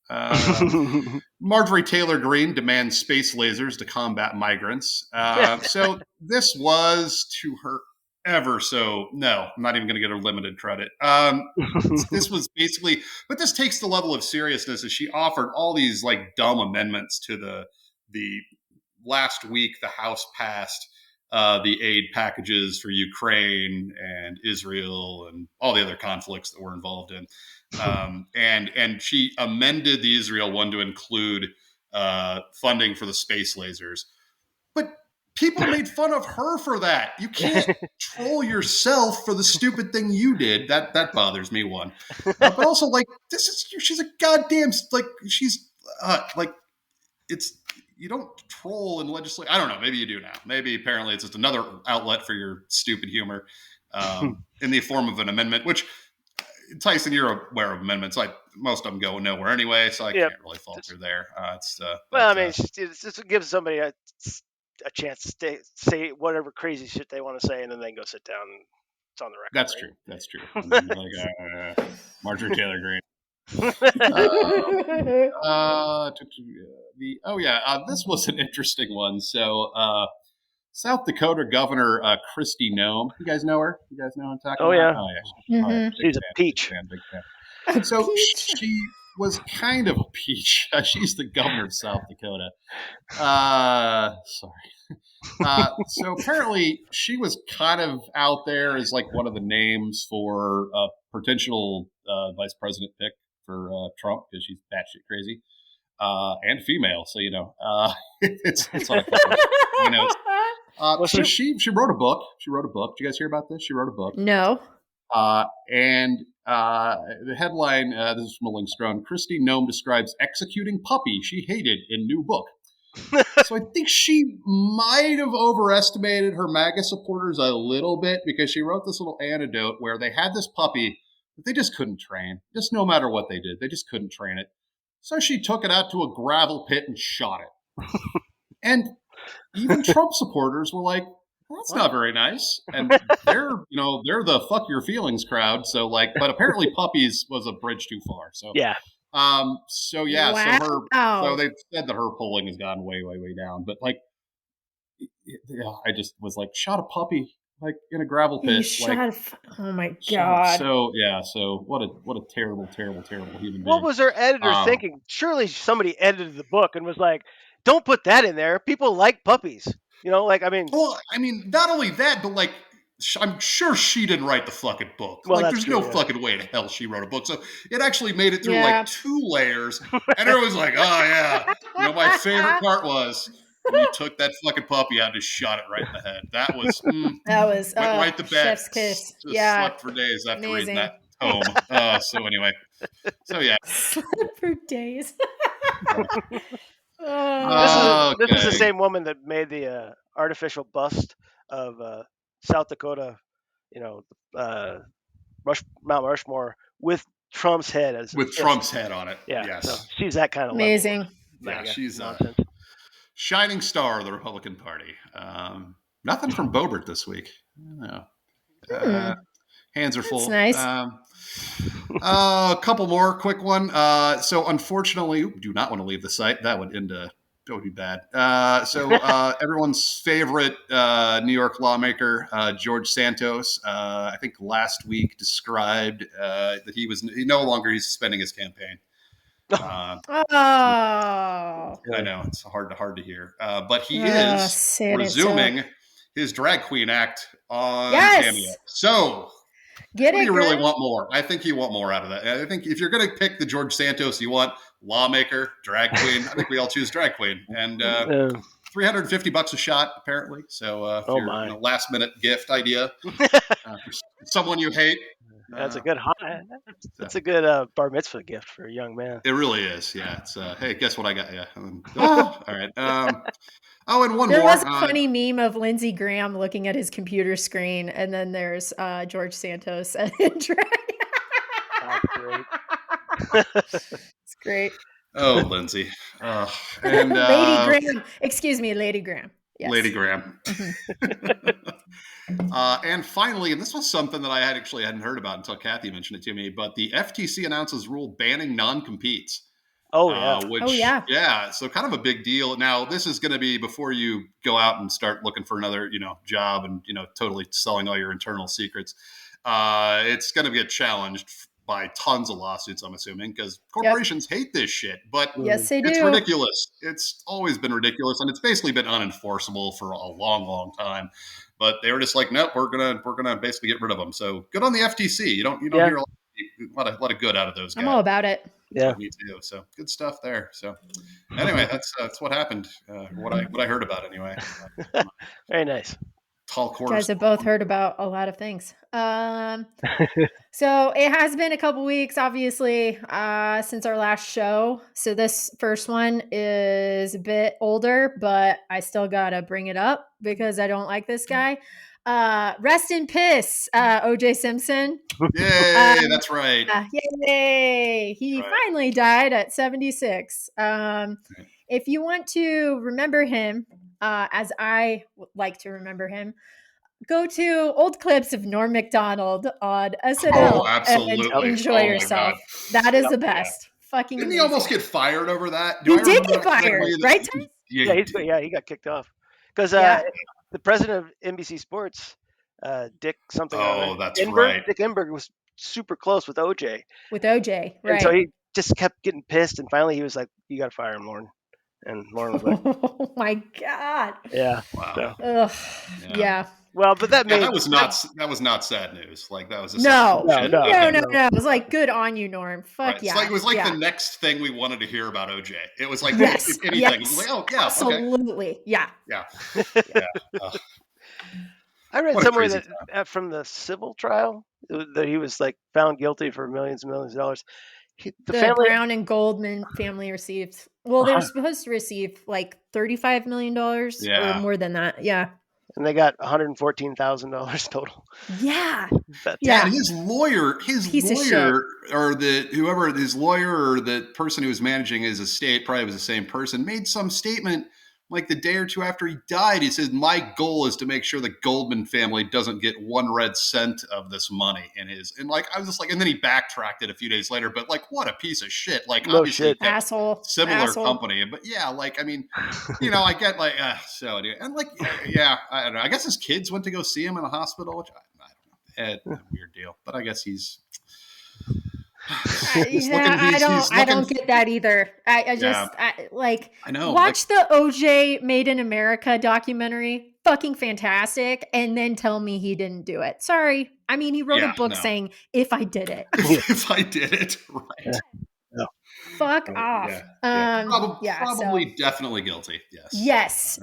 Marjorie Taylor Greene demands space lasers to combat migrants. So this was to her no, I'm not even going to get her limited credit. This was basically, but this takes the level of seriousness as she offered all these like dumb amendments to the last week the House passed the aid packages for Ukraine and Israel and all the other conflicts that we're involved in. And she amended the Israel one to include funding for the space lasers. But people made fun of her for that. You can't troll yourself for the stupid thing you did. That bothers me, one. But also, like, she's a goddamn, like, she's, it's, you don't troll and legislate. I don't know. Maybe you do now. Maybe apparently it's just another outlet for your stupid humor in the form of an amendment, which, Tyson, you're aware of amendments. Like, most of them go nowhere anyway, so I can't really falter there. It just gives somebody a chance to say whatever crazy shit they want to say, and then they can go sit down and it's on the record. That's true. And then, like Marjorie Taylor Greene. This was an interesting one. So South Dakota Governor Kristi Noem, you guys know her? You guys know who I'm talking about? Oh yeah. She's a peach. Big fan. So she was kind of a peach. She's the governor of South Dakota. So apparently she was kind of out there as like one of the names for a potential vice president pick for Trump, because she's batshit crazy and female. So it's on a couple of notes. So she wrote a book. Did you guys hear about this? She wrote a book. No. And the headline, this is from a link strong. Kristi Noem describes executing puppy she hated in new book. So I think she might have overestimated her MAGA supporters a little bit, because she wrote this little anecdote where they had this puppy that they just couldn't train. Just no matter what they did, they just couldn't train it. So she took it out to a gravel pit and shot it. And even Trump supporters were like, that's not very nice. And they're the fuck your feelings crowd. So but apparently puppies was a bridge too far. So yeah. Wow. So they said that her polling has gone way, way, way down. But like, yeah, I just was like, shot a puppy like in a gravel pit. You shot. Oh my So, god. so what a terrible, terrible, terrible human What being. was their editor thinking? Surely somebody edited the book and was like, "Don't put that in there. People like puppies." Like I mean. Well, I mean, not only that, but like, I'm sure she didn't write the fucking book. Well, Like, that's there's true. no Yeah. fucking way in hell she wrote a book. So it actually made it through Yeah. like 2 layers, and everyone's like, "Oh yeah." My favorite part was when you took that fucking puppy out and just shot it right in the head. That was That was went right to bed. chef's kiss. Just Yeah. slept for days after reading Amazing. that tome. So anyway, so yeah. Slept for days. This is the Okay. same woman that made the artificial bust of South Dakota, Mount Rushmore with Trump's head as With just, Trump's head on it. yeah. Yes. So she's that kind of Amazing. level. Yeah, she's nonsense. Shining star of the Republican Party. Nothing from Boebert this week. No. Hands are full. Nice. A couple more, quick one. So unfortunately, do not want to leave the site. That would be bad. Everyone's favorite New York lawmaker, George Santos, I think last week described that he no longer he's suspending his campaign. Oh, I know it's hard to hear, but he is resuming his drag queen act on Cameo. So, what do you really want more? I think you want more out of that. I think if you're going to pick the George Santos you want, lawmaker, drag queen. I think we all choose drag queen, and $350 a shot apparently. So, if you're a last minute gift idea for someone you hate. That's a good bar mitzvah gift for a young man. It really is. Yeah. It's hey, guess what I got you? All right. And one more. There was a funny meme of Lindsey Graham looking at his computer screen, and then there's George Santos and drag. That's great. It's great. Oh, Lindsay. And Lady Graham. Excuse me, Lady Graham. Yes. Lady Graham. And finally, and this was something that I hadn't heard about until Kathy mentioned it to me, but the FTC announces rule banning non-competes. So kind of a big deal. Now, this is going to be before you go out and start looking for another, job and, totally selling all your internal secrets. It's going to get challenged by tons of lawsuits, I'm assuming, because corporations hate this shit. But yes, they do. It's ridiculous. It's always been ridiculous, and it's basically been unenforceable for a long, long time. But they were just like, nope, we're gonna basically get rid of them. So good on the FTC. You don't hear a lot of good out of those guys. I'm all about it. Yeah, me too. So good stuff there. So anyway, that's what happened. What I heard about anyway. Very nice. Tall quarters. You guys have both heard about a lot of things. So it has been a couple weeks, obviously, since our last show. So this first one is a bit older, but I still gotta bring it up because I don't like this guy. Rest in piss, O.J. Simpson. Yay, that's right. Yay! He finally died at 76. If you want to remember him, as I would like to remember him, go to old clips of Norm Macdonald on SNL and enjoy yourself. That is the best. Fucking Didn't amazing. He almost get fired over that? He did get fired, right? He got kicked off because the president of NBC Sports, Dick something. Oh, that's Enberg, right. Dick Enberg was super close with OJ. Right. And so he just kept getting pissed, and finally he was like, "You got to fire him, Lauren." And Lauren was like, "Oh my god." Yeah. Wow. So, yeah. Well, but that was not sad news. Like that was no. It was like, good on you, Norm. Fuck yeah. It was like the next thing we wanted to hear about OJ. It was like if anything. Yes. It was like, oh yeah, absolutely, okay. Yeah. I read somewhere that from the civil trial that he was like found guilty for millions and millions of dollars. The Brown and Goldman family received. Well, they were supposed to receive like $35 million or more than that. Yeah. And they got $114,000 total. Yeah. And his lawyer, or his lawyer, or the person who was managing his estate, probably was the same person, made some statement like the day or two after he died, he says, "My goal is to make sure the Goldman family doesn't get one red cent of this money." And like, I was just like, and then he backtracked it a few days later. But like, what a piece of shit! Like, No obviously, shit. similar company, but yeah, like, I mean, I get like, so anyway, and like, yeah, I don't know. I guess his kids went to go see him in the hospital, which I don't know, a weird deal. But I guess he's I don't get that either. I just I know. Watch the OJ Made in America documentary. Fucking fantastic. And then tell me he didn't do it. Sorry. I mean, he wrote a book saying, if I did it. If I did it, right. No. Fuck off. Probably definitely guilty. Yes,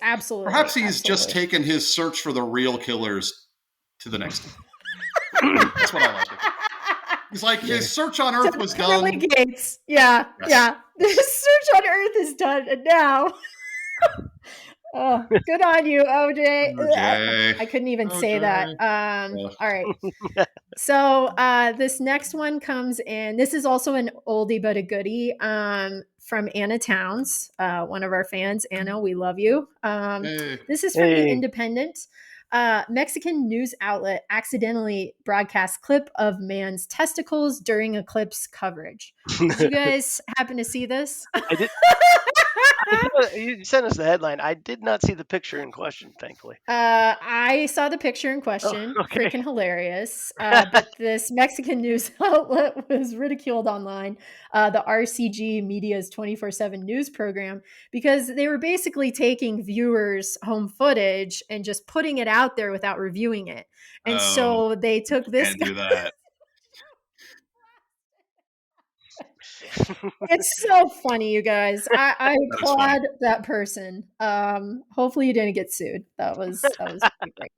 absolutely. Perhaps he's just taken his search for the real killers to the next level. That's what I like. He's like, his search on Earth was done. Gates. Yeah. The search on Earth is done, and now, oh, good on you, OJ. I couldn't even say that. All right. So this next one comes in. This is also an oldie but a goodie. From Anna Towns, one of our fans. Anna, we love you. This is from the Independent. Mexican news outlet accidentally broadcast clip of man's testicles during eclipse coverage. Did you guys happen to see this? I did. You sent us the headline. I did not see the picture in question, thankfully. I saw the picture in question. Freaking hilarious. But this Mexican news outlet was ridiculed online, the RCG Media's 24/7 news program, because they were basically taking viewers' home footage and just putting it out there without reviewing it. And so they took this. Can't do that. It's so funny, you guys. I applaud that person. Hopefully you didn't get sued. That was great.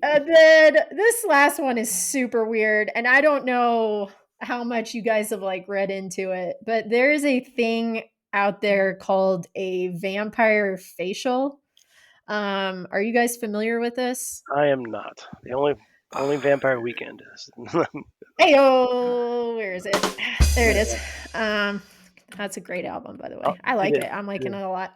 And then this last one is super weird, and I don't know how much you guys have like read into it, but there is a thing out there called a vampire facial. Are you guys familiar with this? I am not. The only Vampire Weekend is. Hey, where is it? There it is. That's a great album, by the way. I like it. I'm liking it a lot.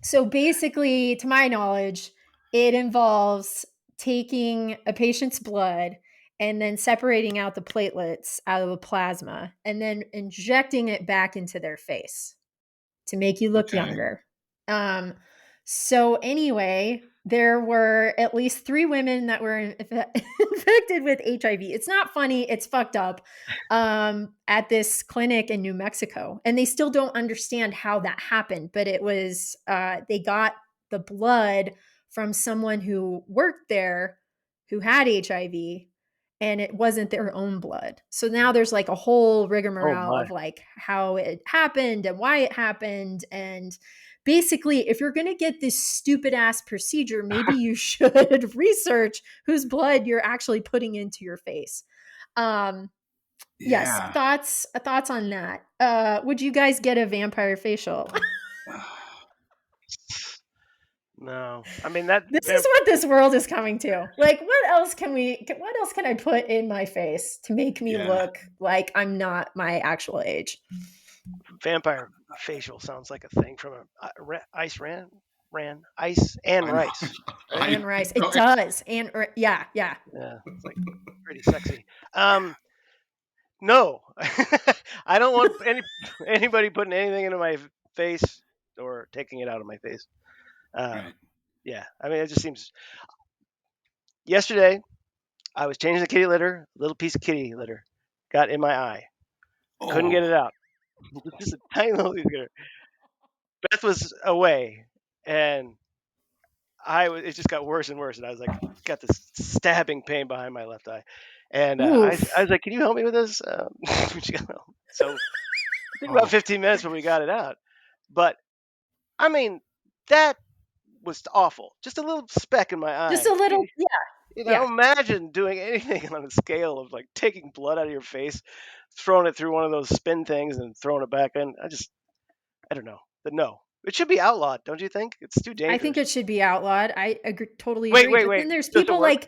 So basically, to my knowledge, it involves taking a patient's blood and then separating out the platelets out of the plasma and then injecting it back into their face to make you look younger. So anyway, there were at least 3 women that were infected with HIV. It's not funny. It's fucked up, at this clinic in New Mexico. And they still don't understand how that happened. But it was, they got the blood from someone who worked there who had HIV, and it wasn't their own blood. So now there's like a whole rigmarole of like how it happened and why it happened. And basically, if you're going to get this stupid ass procedure, maybe you should research whose blood you're actually putting into your face. Yes. Thoughts on that. Would you guys get a vampire facial? No, I mean that. This is what this world is coming to. Like, what else can I put in my face to make me look like I'm not my actual age? Vampire facial sounds like a thing from Ice and Rice. And Rice. It does. And yeah. It's like pretty sexy. No, I don't want anybody putting anything into my face or taking it out of my face. Yeah, I mean, it just seems. Yesterday, I was changing the kitty litter. A little piece of kitty litter got in my eye. Couldn't get it out. Just a tiny little piece of litter. Beth was away, and it just got worse and worse. And I was like, got this stabbing pain behind my left eye. And I was like, can you help me with this? So I think about 15 minutes when we got it out. But, I mean, that was awful. Just a little speck in my eye. Just a little, Imagine doing anything on a scale of like taking blood out of your face, throwing it through one of those spin things and throwing it back in. I don't know. But no. It should be outlawed, don't you think? It's too dangerous. I think it should be outlawed. I agree, totally agree. Wait. But then there's people like...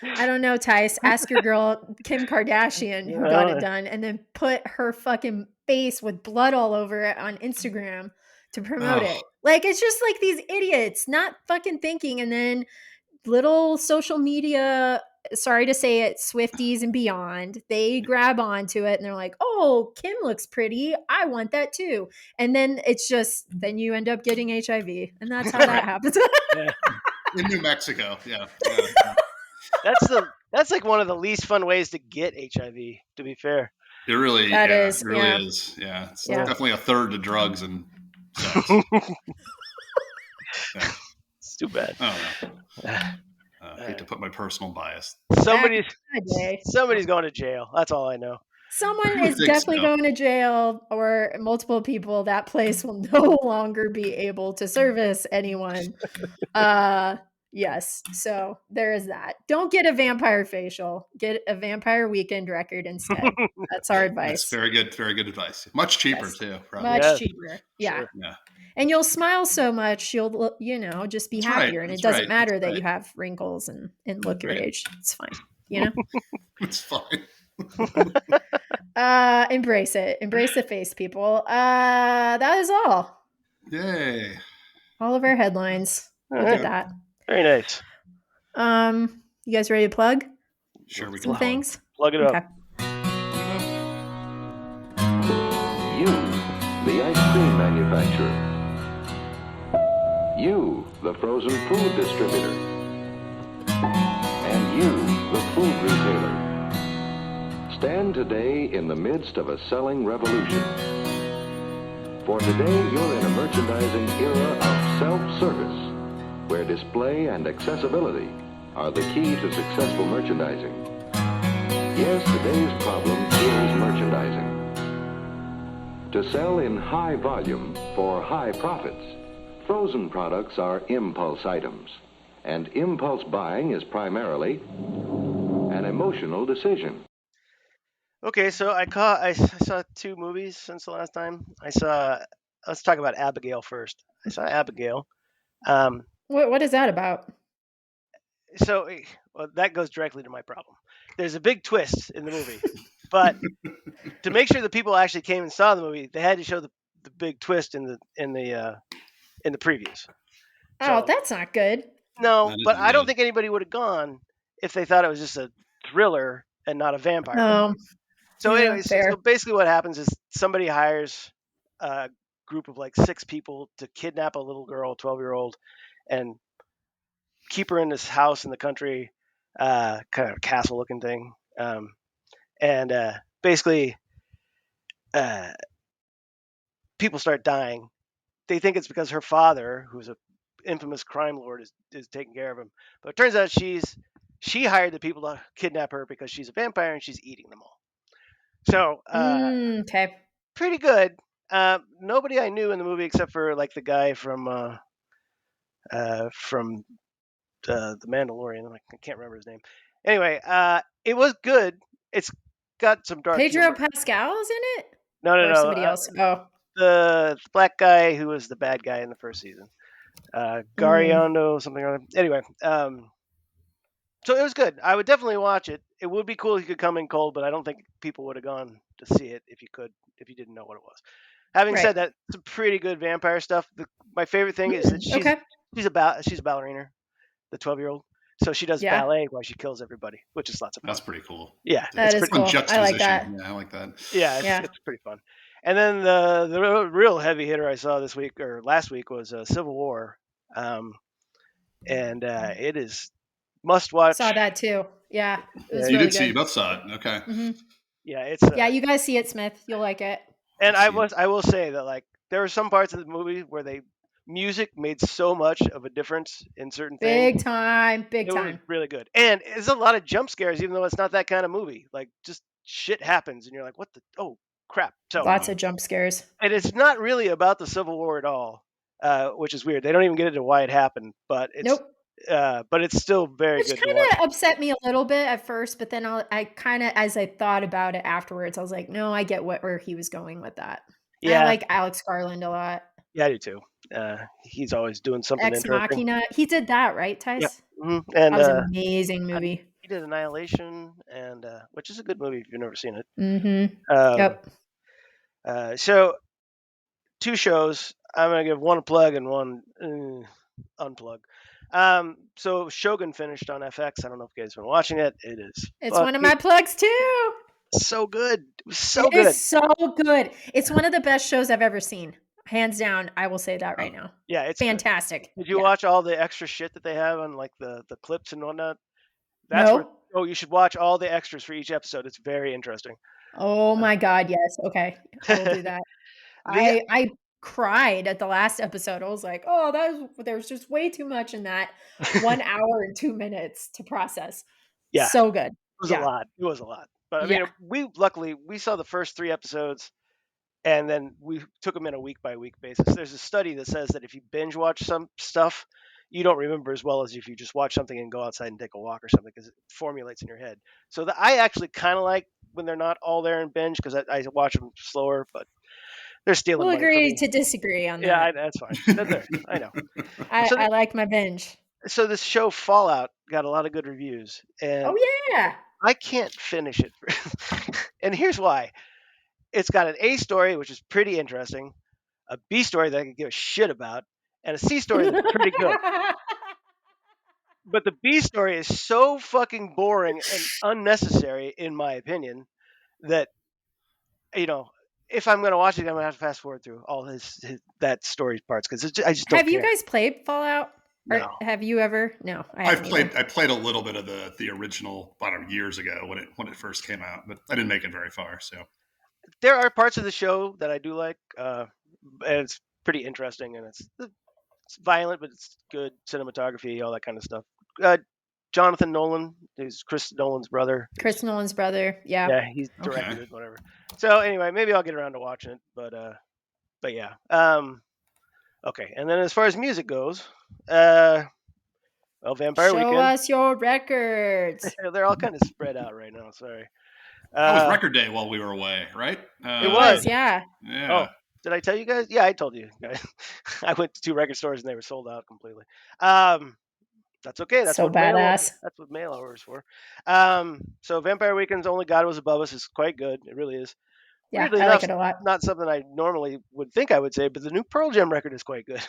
I don't know, Tice. Ask your girl Kim Kardashian who got it done, and then put her fucking face with blood all over it on Instagram to promote it. Like, it's just like these idiots not fucking thinking, and then little social media, sorry to say it, Swifties and beyond, they grab onto it and they're like, oh, Kim looks pretty, I want that too. And then it's just, then you end up getting HIV, and that's how that happens. In New Mexico. Yeah. That's like one of the least fun ways to get HIV, to be fair. It really is. Yeah. It's definitely a third to drugs and sex. Yeah. It's too bad. I hate to put my personal bias. Somebody's going to jail. That's all I know. Someone is definitely going to jail, or multiple people. That place will no longer be able to service anyone. Yes. So there is that. Don't get a vampire facial. Get a vampire weekend record instead. That's our advice. That's very good. Very good advice. Much cheaper too. Probably. Much cheaper. Yeah. And you'll smile so much, you'll, just be happier. And it doesn't matter that you have wrinkles and look your age. It's fine. It's fine. Embrace it. Embrace the face, people. That is all. Yay. All of our headlines. Look at that. Very nice. You guys ready to plug? Sure, we can. Some things. Plug it up. You, the ice cream manufacturer. You, the frozen food distributor. And you, the food retailer. Stand today in the midst of a selling revolution. For today, you're in a merchandising era of self-service, where display and accessibility are the key to successful merchandising. Yes, today's problem is merchandising. To sell in high volume for high profits, frozen products are impulse items, and impulse buying is primarily an emotional decision. Okay, so I saw 2 movies since the last time. Let's talk about Abigail first. I saw Abigail. What is that about? So that goes directly to my problem. There's a big twist in the movie, but to make sure that people actually came and saw the movie, they had to show the big twist in the previews. Oh, that's not good. No, but I don't think anybody would have gone if they thought it was just a thriller and not a vampire movie. So anyways, so basically what happens is somebody hires a group of like 6 people to kidnap a little girl, 12-year-old, and keep her in this house in the country, kind of a castle-looking thing. Basically, people start dying. They think it's because her father, who's an infamous crime lord, is taking care of him. But it turns out she hired the people to kidnap her because she's a vampire and she's eating them all. So, pretty good. Nobody I knew in the movie except for like the guy from The Mandalorian. I can't remember his name. Anyway, it was good. It's got some dark Pedro humor. Pascal's in it? No. Somebody else. The black guy who was the bad guy in the first season. Gariando, something or other. Anyway, so it was good. I would definitely watch it. It would be cool if you could come in cold, but I don't think people would have gone to see it if you didn't know what it was. Having said that, some pretty good vampire stuff. My favorite thing is that she's a ballerina, the 12-year-old. So she does ballet while she kills everybody, which is lots of fun. That's pretty cool. Yeah, that is cool. I like that. Yeah, I like that. Yeah, it's pretty fun. And then the real heavy hitter I saw this week or last week was Civil War, and it is must watch. Saw that too. Yeah, it was you really did see. good. You both saw it. Okay. Mm-hmm. Yeah, it's you guys see it, Smith. You'll like it. And I will say that like there were some parts of the movie where music made so much of a difference in certain things. Big time. It was really good. And there's a lot of jump scares, even though it's not that kind of movie. Like just shit happens and you're like, what the crap. So lots of jump scares. And it's not really about the Civil War at all, which is weird. They don't even get into why it happened, but it's but it's still very good. Which kind of upset me a little bit at first, but then I kind of, as I thought about it afterwards, I was like, no, I get where he was going with that. Yeah, I like Alex Garland a lot. Yeah, I do too. He's always doing something Ex Machina. He did that, right, Tyson? Yeah. Mm-hmm. And that was an amazing movie. He did Annihilation, and which is a good movie if you've never seen it. Mm-hmm. Um, Yep. So 2 shows. I'm gonna give one a plug and one unplug. So Shogun finished on FX. I don't know if you guys have been watching it. It is It's one of fucking my plugs too. so good. It was so It is good. so good. It's one of the best shows I've ever seen. Hands down, I will say that right now. Yeah, it's good. Fantastic. Did you Yeah. watch all the extra shit that they have on like the clips and whatnot? That's where. No? Oh, you should watch all the extras for each episode. It's very interesting. Oh my God, yes. Okay. I will do that. the I cried at the last episode. I was like, oh, there's just way too much in that 1 hour and 2 minutes to process. Yeah, it So good. was a Yeah. lot. It was a lot. But I Yeah. mean, we saw the first 3 episodes, and then we took them in a week by week basis. There's a study that says that if you binge watch some stuff, you don't remember as well as if you just watch something and go outside and take a walk or something, because it formulates in your head. So I actually kind of like when they're not all there in binge, because I watch them slower, but they're stealing We'll money from agree me. to disagree on Yeah, that. that's fine. That's there. I know. So I like my binge. so this show Fallout got a lot of good reviews, and Oh yeah. I can't finish it. And here's why. It's got an A story, which is pretty interesting, a B story that I could give a shit about, and a C story that's pretty good. But the B story is so fucking boring and unnecessary, in my opinion, that you know, if I'm gonna watch it, I'm gonna have to fast forward through all his that story parts, because I just don't Have you care. guys played Fallout? Or No. have you ever? No, I I've haven't played either. I played a little bit of the original, I don't know, years ago when it first came out, but I didn't make it very far. So There are parts of the show that I do like, and it's pretty interesting, and it's violent, but it's good cinematography, all that kind of stuff. Uh, Jonathan Nolan, who's Chris Nolan's brother, Chris Nolan's brother. Yeah. yeah, he's okay, directed it, whatever. So anyway, maybe I'll get around to watching it, but yeah. Okay, and then as far as music goes, uh, well, Vampire Show Weekend, us your records. they're all kind of spread out right now. Sorry. that was Uh, Record Day while we were away, right? it It was. was, yeah. Oh, Yeah. did I tell you guys? Yeah, I told you guys. I went to 2 record stores and they were sold out completely. Um, that's okay. So badass. That's what mail order is for. So Vampire Weekend's Only God Was Above Us is quite good. It really is. Yeah, Weirdly I like enough, it a lot. not something I normally would think I would say, but the new Pearl Jam record is quite good.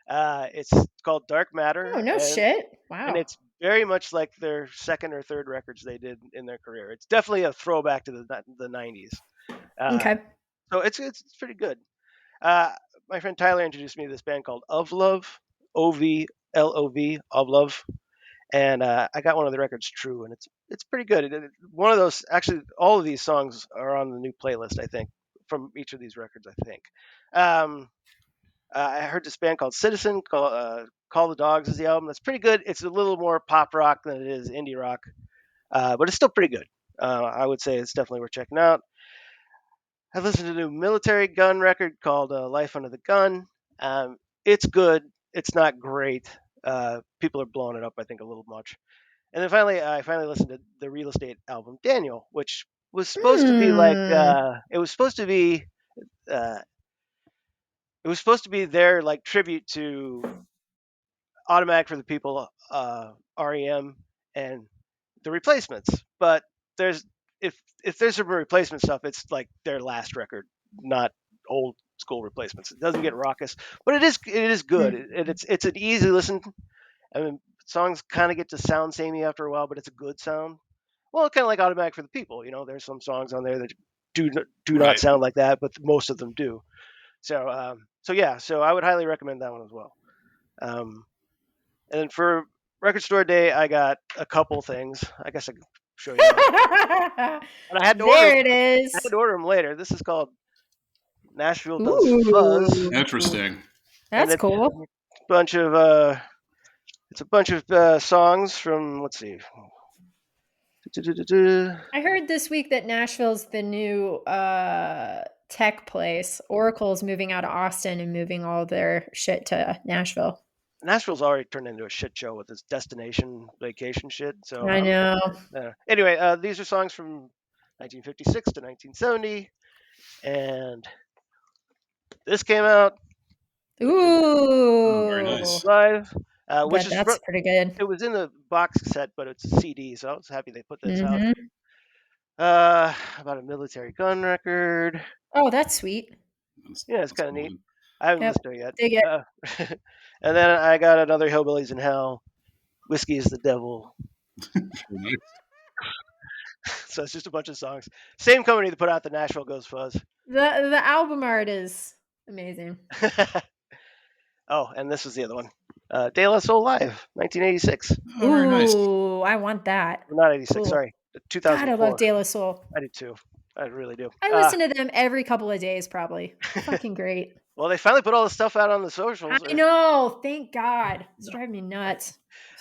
It's called Dark Matter, Oh, no shit. and Wow. it's very much like their second or third records they did in their career. It's definitely a throwback to the 90s. Uh, Okay. so it's pretty good. Uh, my friend Tyler introduced me to this band called Of Love, OVLOV, Of Love, and I got one of the records, True, and it's pretty good. One of those, actually, all of these songs are on the new playlist, I think, from each of these records, I think. Um, I heard this band called Citizen, Call the Dogs is the album. That's pretty good. It's a little more pop rock than it is indie rock, but it's still pretty good. I would say it's definitely worth checking out. I listened to a new Military Gun record called Life Under the Gun. It's good. It's not great. People are blowing it up, I think, a little much. And then finally, I finally listened to the Real Estate album, Daniel, which was supposed to be like Hmm. uh, it was supposed to be their like tribute to Automatic for the People, REM, and the Replacements. But there's if there's some replacement stuff, it's like their last record, not old school replacements. It doesn't get raucous, but it is good. Hmm. It's an easy listen. I mean, songs kind of get to sound samey after a while, but it's a good sound. Well, kind of like Automatic for the People. There's some songs on there that do not Right. sound like that, but most of them do. So yeah, so I would highly recommend that one as well. Um, and then for Record Store Day, I got a couple things. I guess I could show you now. But There it I had is. to order them later. This is called Nashville Does Fuzz, Ooh. Interesting. and That's cool. bunch of it's a bunch of songs from, let's see. I heard this week that Nashville's the new tech place. Oracle's moving out of Austin and moving all their shit to Nashville. Nashville's already turned into a shit show with this destination vacation shit. So I know. anyway, these are songs from 1956 to 1970, and this came out Oh, very Ooh. nice. live, I which bet is that's pretty good. it was in the box set, but it's a CD, so I was happy they put this out. Mm-hmm. About a military gun record. Oh, that's sweet. Yeah, it's That's kind of cool, neat. man. I haven't Yep. listened to it yet. Dig it. And then I got another Hillbillies in Hell. Whiskey is the Devil. So it's just a bunch of songs. Same company that put out the Nashville Goes Fuzz. The album art is amazing. Oh, and this was the other one. De La Soul Live, 1986. Oh, very nice. Ooh, I want that. Not 86, Cool. sorry. God, I love 2004. De La Soul. I do too. I really do. I listen to them every couple of days, probably. Fucking great. Well, they finally put all the stuff out on the socials. I know. Thank God. It's driving me nuts.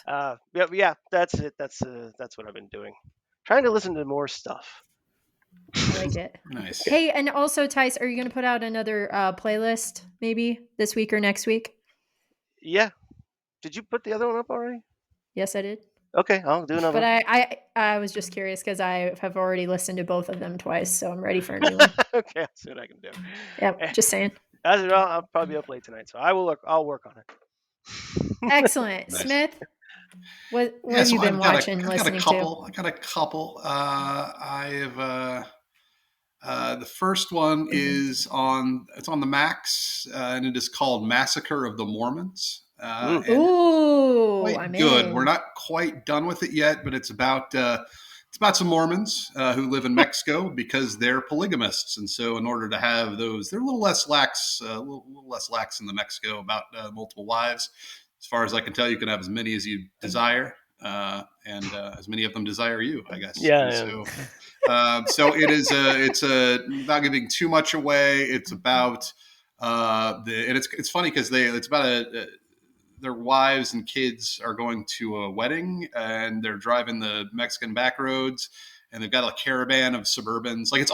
Yeah, that's it. That's what I've been doing. Trying to listen to more stuff. I like it. Nice. Hey, and also, Tice, are you going to put out another playlist maybe this week or next week? Yeah. Did you put the other one up already? Yes, I did. Okay, I'll do another But one. I was just curious because I have already listened to both of them twice, so I'm ready for a new one. Okay, I'll see what I can do. Yep, just saying. As well, I'll probably be up late tonight, so I'll work on it. Excellent. Nice. Smith, what have you been watching, listening to? I got a couple. The first one is on the Max, and it is called Massacre of the Mormons. And Ooh, quite I'm good. in. We're not quite done with it yet, but it's about some Mormons who live in Mexico because they're polygamists, and so in order to have those, they're a little less lax, in the Mexico about multiple wives. As far as I can tell, you can have as many as you desire, and as many of them desire you, I guess. Yeah. So it is. It's not giving too much away. It's about and it's funny because it's about their wives and kids are going to a wedding and they're driving the Mexican back roads and they've got a caravan of Suburbans. Like it's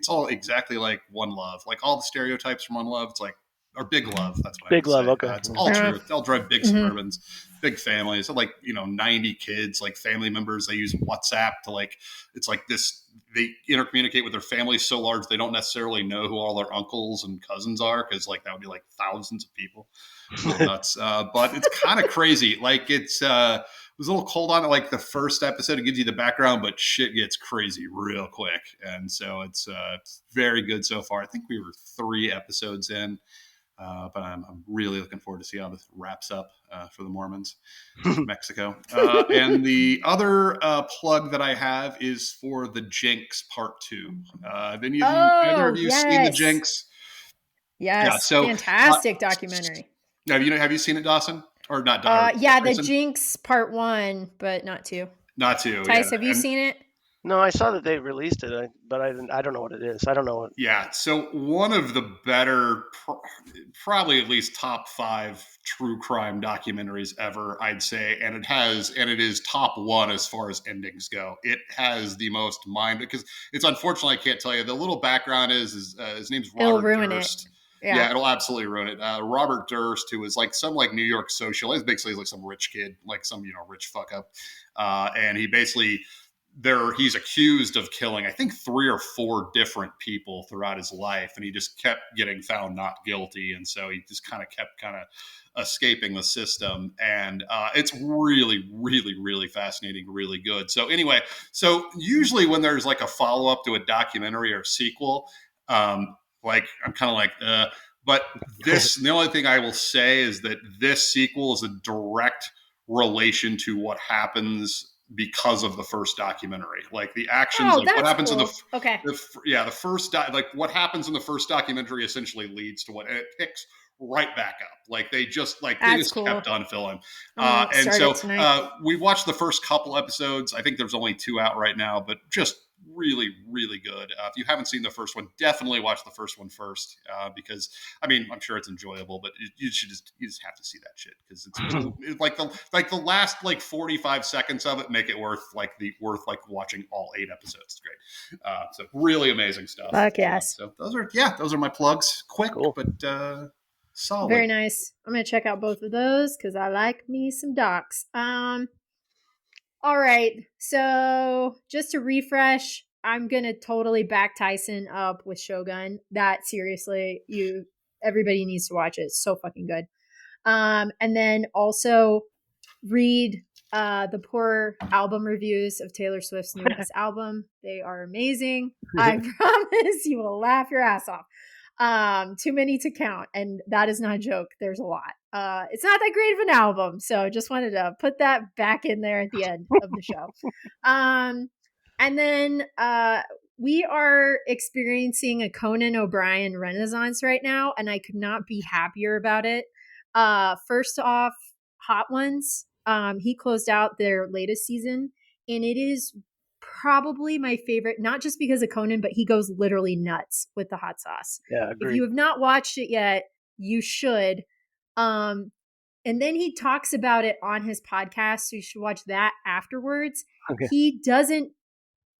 all exactly like One Love, like all the stereotypes from One Love. It's like or Big Love. That's what Big I would Love, say. okay. It's all true. They'll drive big Mhm. Suburbans, big families, like 90 kids, like family members. They use WhatsApp to it's like this. They intercommunicate with their families so large they don't necessarily know who all their uncles and cousins are because that would be like thousands of people. A little nuts, but it's kind of crazy. Like it was a little cold on it. Like the first episode, it gives you the background, but shit gets crazy real quick, and so it's very good so far. I think we were 3 episodes in. But I'm really looking forward to see how this wraps up for the Mormons of Mexico. And the other plug that I have is for the Jinx Part 2. Either of you seen the Jinx? Yes. Yeah. So fantastic documentary. have you seen it, Dawson? Or not? Dawson? Yeah, the Jinx Part 1, but not 2. Not 2. Tice, have you seen it? No, I saw that they released it, but I don't know what it is. I don't know what. Yeah, so one of the better, probably at least top 5 true crime documentaries ever, I'd say, and it is top 1 as far as endings go. It has the most because it's unfortunately I can't tell you. The little background is his name's Robert It'll ruin Durst. it. Yeah, it'll absolutely ruin it. Robert Durst, who is like some New York socialite, basically like some rich kid, like some rich fuck up, and he basically. He's accused of killing, I think, 3 or 4 different people throughout his life, and he just kept getting found not guilty, and so he just kept escaping the system. And it's really, really, really fascinating, really good. So anyway, usually when there's like a follow up to a documentary or sequel, I'm kind of like, but the only thing I will say is that this sequel is a direct relation to what happens because of the first documentary. Like the actions of what happens cool. the first what happens in the first documentary essentially leads to what, and it picks right back up. Like they just kept on filming. And so we watched the first couple episodes. I think there's only 2 out right now, but just really, really good. If you haven't seen the first one, definitely watch the first one first, because I'm sure it's enjoyable, but you just have to see that shit because it's like the last 45 seconds of it make it worth watching all 8 episodes. It's great. So really amazing stuff. Fuck yes. So those are my plugs. Quick, cool. But solid. Very nice. I'm gonna check out both of those because I like me some docs. All right. So just to refresh, I'm going to totally back Tyson up with Shogun. That seriously, everybody needs to watch it. It's so fucking good. And then also read the poor album reviews of Taylor Swift's newest album. They are amazing. I promise you will laugh your ass off. Too many to count, and that is not a joke. There's a lot. It's not that great of an album, so just wanted to put that back in there at the end of the show. And then we are experiencing a Conan O'Brien renaissance right now, and I could not be happier about it. First off, Hot Ones. He closed out their latest season, and it is probably my favorite, not just because of Conan, but he goes literally nuts with the hot sauce. Yeah, agreed. If you have not watched it yet, you should. And then he talks about it on his podcast, so you should watch that afterwards. Okay. He doesn't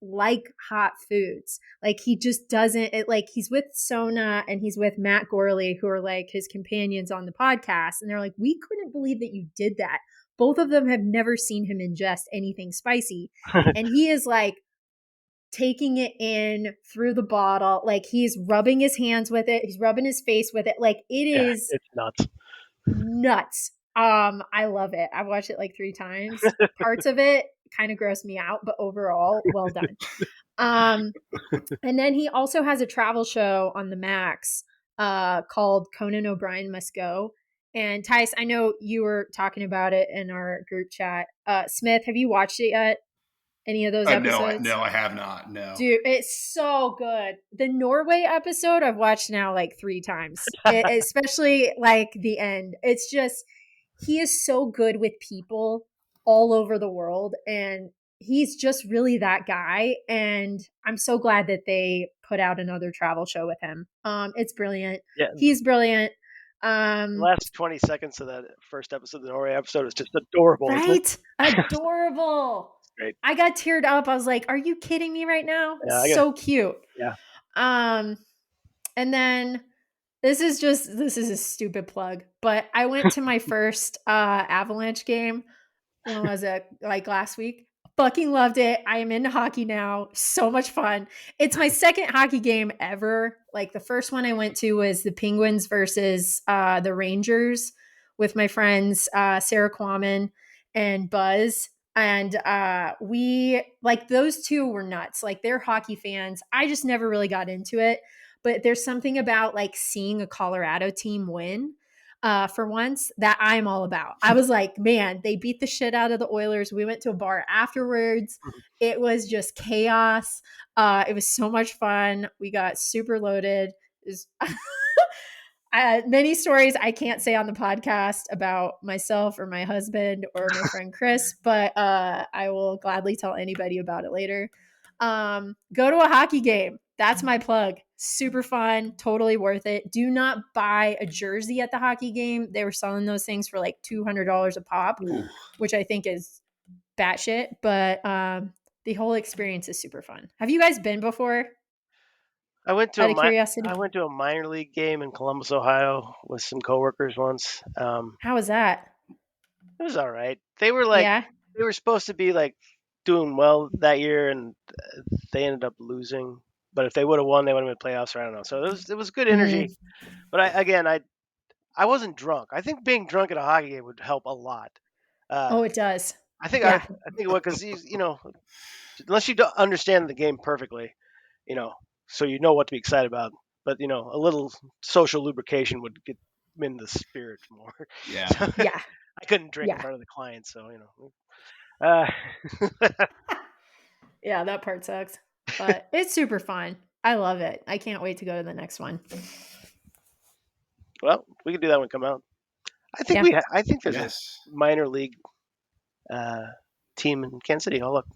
like hot foods. Like he just doesn't like he's with Sona and he's with Matt Gorley, who are like his companions on the podcast, and they're like, we couldn't believe that you did that. Both of them have never seen him ingest anything spicy. And he is like taking it in through the bottle. Like he's rubbing his hands with it. He's rubbing his face with it. Like it's nuts. Nuts. I love it. I've watched it like 3 times. Parts of it kind of gross me out, but overall, well done. And then he also has a travel show on the Max called Conan O'Brien Must Go. And Tice, I know you were talking about it in our group chat. Smith, have you watched it yet? Any of those episodes? No, I have not. No. Dude, it's so good. The Norway episode I've watched now like 3 times, especially like the end. It's just, he is so good with people all over the world, and he's just really that guy. And I'm so glad that they put out another travel show with him. It's brilliant. Yeah. He's brilliant. The last 20 seconds of that first episode of the Norway episode is just adorable. Right? Adorable. Great. I got teared up. I was like, are you kidding me right now? Yeah, so cute. Yeah. And then this is a stupid plug, but I went to my first Avalanche game. When was it? Like last week. Fucking loved it. I am into hockey now. So much fun. It's my second hockey game ever. Like the first one I went to was the Penguins versus the Rangers with my friends Sarah Quammen and Buzz. And we, like, those two were nuts. Like, they're hockey fans. I just never really got into it. But there's something about like seeing a Colorado team win for once that I'm all about. I was like, man, they beat the shit out of the Oilers. We went to a bar afterwards. It was just chaos. It was so much fun. We got super loaded. It was many stories I can't say on the podcast about myself or my husband or my friend Chris, but I will gladly tell anybody about it later. Go to a hockey game. That's my plug. Super fun. Totally worth it. Do not buy a jersey at the hockey game. They were selling those things for like $200 a pop, which I think is batshit, but the whole experience is super fun. Have you guys been before? I went to a minor league game in Columbus, Ohio with some coworkers once. How was that? It was all right. They were like, they were supposed to be like doing well that year, and they ended up losing. But if they would have won, they would have been playoffs, or I don't know. So it was good energy. But I wasn't drunk. I think being drunk at a hockey game would help a lot. It does. I think it would, because unless you don't understand the game perfectly, so you know what to be excited about. But a little social lubrication would get in the spirit more. Yeah. So, yeah. I couldn't drink in front of the clients, so yeah, that part sucks. But it's super fun. I love it. I can't wait to go to the next one. Well, we can do that when it comes out. I think there's a minor league team in Kansas City. Oh, look.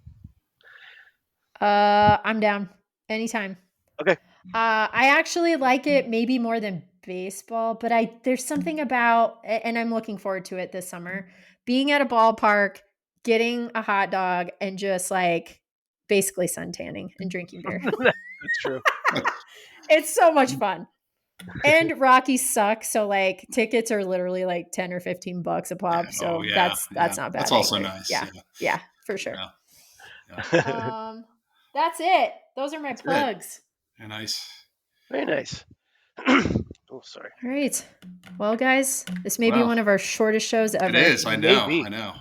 I'm down anytime. Okay. I actually like it maybe more than baseball, but there's something about, and I'm looking forward to it this summer, being at a ballpark, getting a hot dog, and just like basically suntanning and drinking beer. That's true. It's so much fun. And Rockies suck, so like tickets are literally like $10 or $15 a pop. So that's not bad. That's also either. nice. Yeah, for sure. Yeah. That's it. Those are my plugs. Very nice. Very nice. Oh, sorry. All right. Well, guys, this may be one of our shortest shows ever. It is. I know.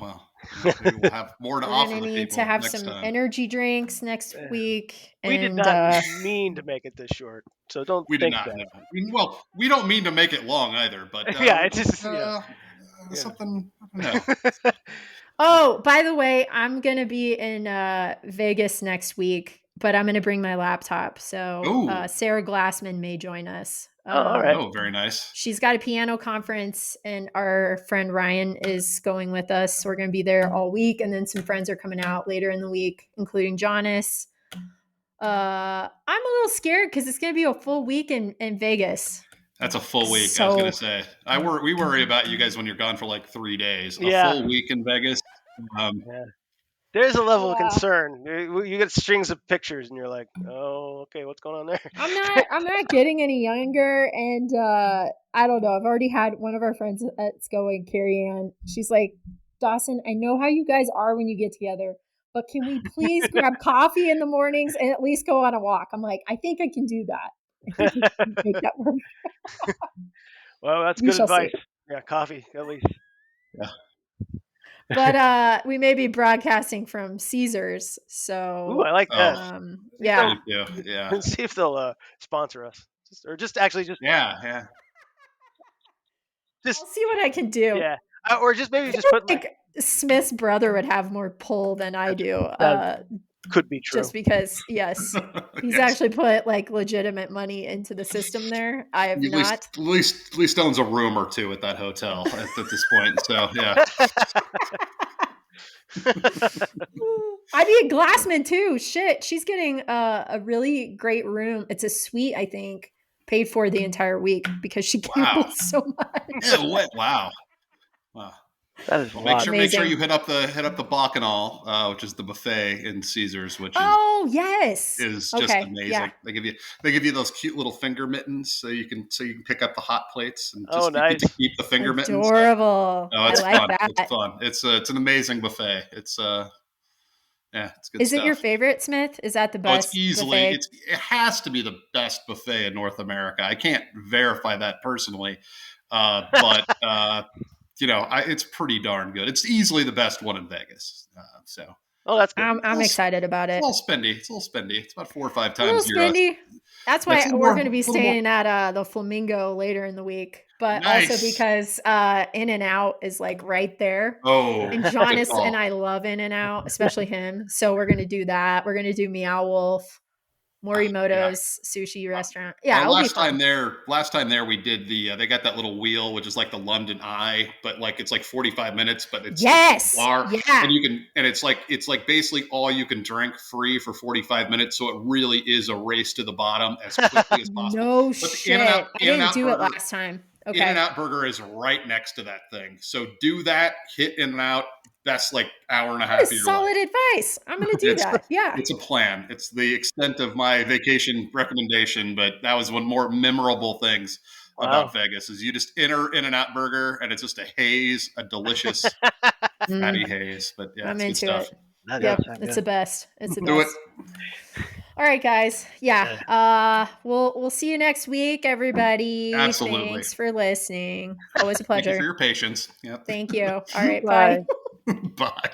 Wow. Maybe we'll have more to We're offer gonna the need people to have next some time. energy drinks next week. We did And not mean to make it this short, so don't We did think not. that. No. Well, we don't mean to make it long either, but Yeah, it's just something. I don't know. oh, by the way, I'm gonna be in Vegas next week, but I'm gonna bring my laptop. So Ooh. Sarah Glassman may join us. all right. Oh, very nice. She's got a piano conference, and our friend Ryan is going with us. We're going to be there all week, and then some friends are coming out later in the week, including Jonas. I'm a little scared because it's going to be a full week in Vegas. That's a full week. I was going to say. We worry about you guys when you're gone for like 3 days. A full week in Vegas. Yeah. There's a level of concern. You get strings of pictures, and you're like, "Oh, okay, what's going on there?" I'm not getting any younger, and I don't know. I've already had one of our friends that's going, Carrie Ann. She's like, Dawson, I know how you guys are when you get together, but can we please grab coffee in the mornings and at least go on a walk? I'm like, I think I can do that. I think we can make that work. Well, that's good advice. Yeah, coffee at least. Yeah. But we may be broadcasting from Caesars, so ooh, I like that. Yeah. Yeah. Let's see if they'll sponsor us, just actually yeah. I'll see what I can do. Yeah, or just maybe just put like Smith's brother would have more pull than I do. Could be true. Just because, yes, he's actually put like legitimate money into the system there. I have not. At least owns a room or two at that hotel at this point. So yeah. I mean, Glassman too. Shit, she's getting a really great room. It's a suite, I think, paid for the entire week because she gambles so much. Yeah, wow. That is make sure you hit up the Bacchanal, which is the buffet in Caesars, which is just amazing. Yeah. They give you those cute little finger mittens so you can pick up the hot plates and just you get to keep the finger mittens. Adorable. Oh, it's I like fun. that. It's fun. It's an amazing buffet. It's it's good. Is it your favorite, Smith? Is that the best? It's easily buffet? It has to be the best buffet in North America. I can't verify that personally, but it's pretty darn good. It's easily the best one in Vegas. Oh, that's good. I'm excited about it. It's a little spendy. It's about 4 or 5 times. A little spendy. That's why we're going to be staying at the Flamingo later in the week. But also because In-N-Out is like right there. Oh, and Jonas and I love In-N-Out, especially him. So we're going to do that. We're going to do Meow Wolf, Morimoto's sushi restaurant. Yeah, last time there we did they got that little wheel, which is like the London Eye, but like it's like 45 minutes, but it's yes, bar. Yeah, and it's like basically all you can drink free for 45 minutes. So it really is a race to the bottom as quickly as possible. No shit, I didn't do it last time. Okay. In-N-Out Burger is right next to that thing. So do that, hit In-N-Out. That's like hour and a half of your solid life. advice. I'm going to do that. Yeah. It's a plan. It's the extent of my vacation recommendation, but that was one more memorable things about Vegas is you just enter In-N-Out Burger and it's just a delicious fatty haze. But yeah, I'm it's into good stuff. It. Yep, it's the best. It's the best. All right, guys. Yeah. We'll see you next week, everybody. Absolutely. Thanks for listening. Always a pleasure. Thank you for your patience. Yep. Thank you. All right. Bye. Bye.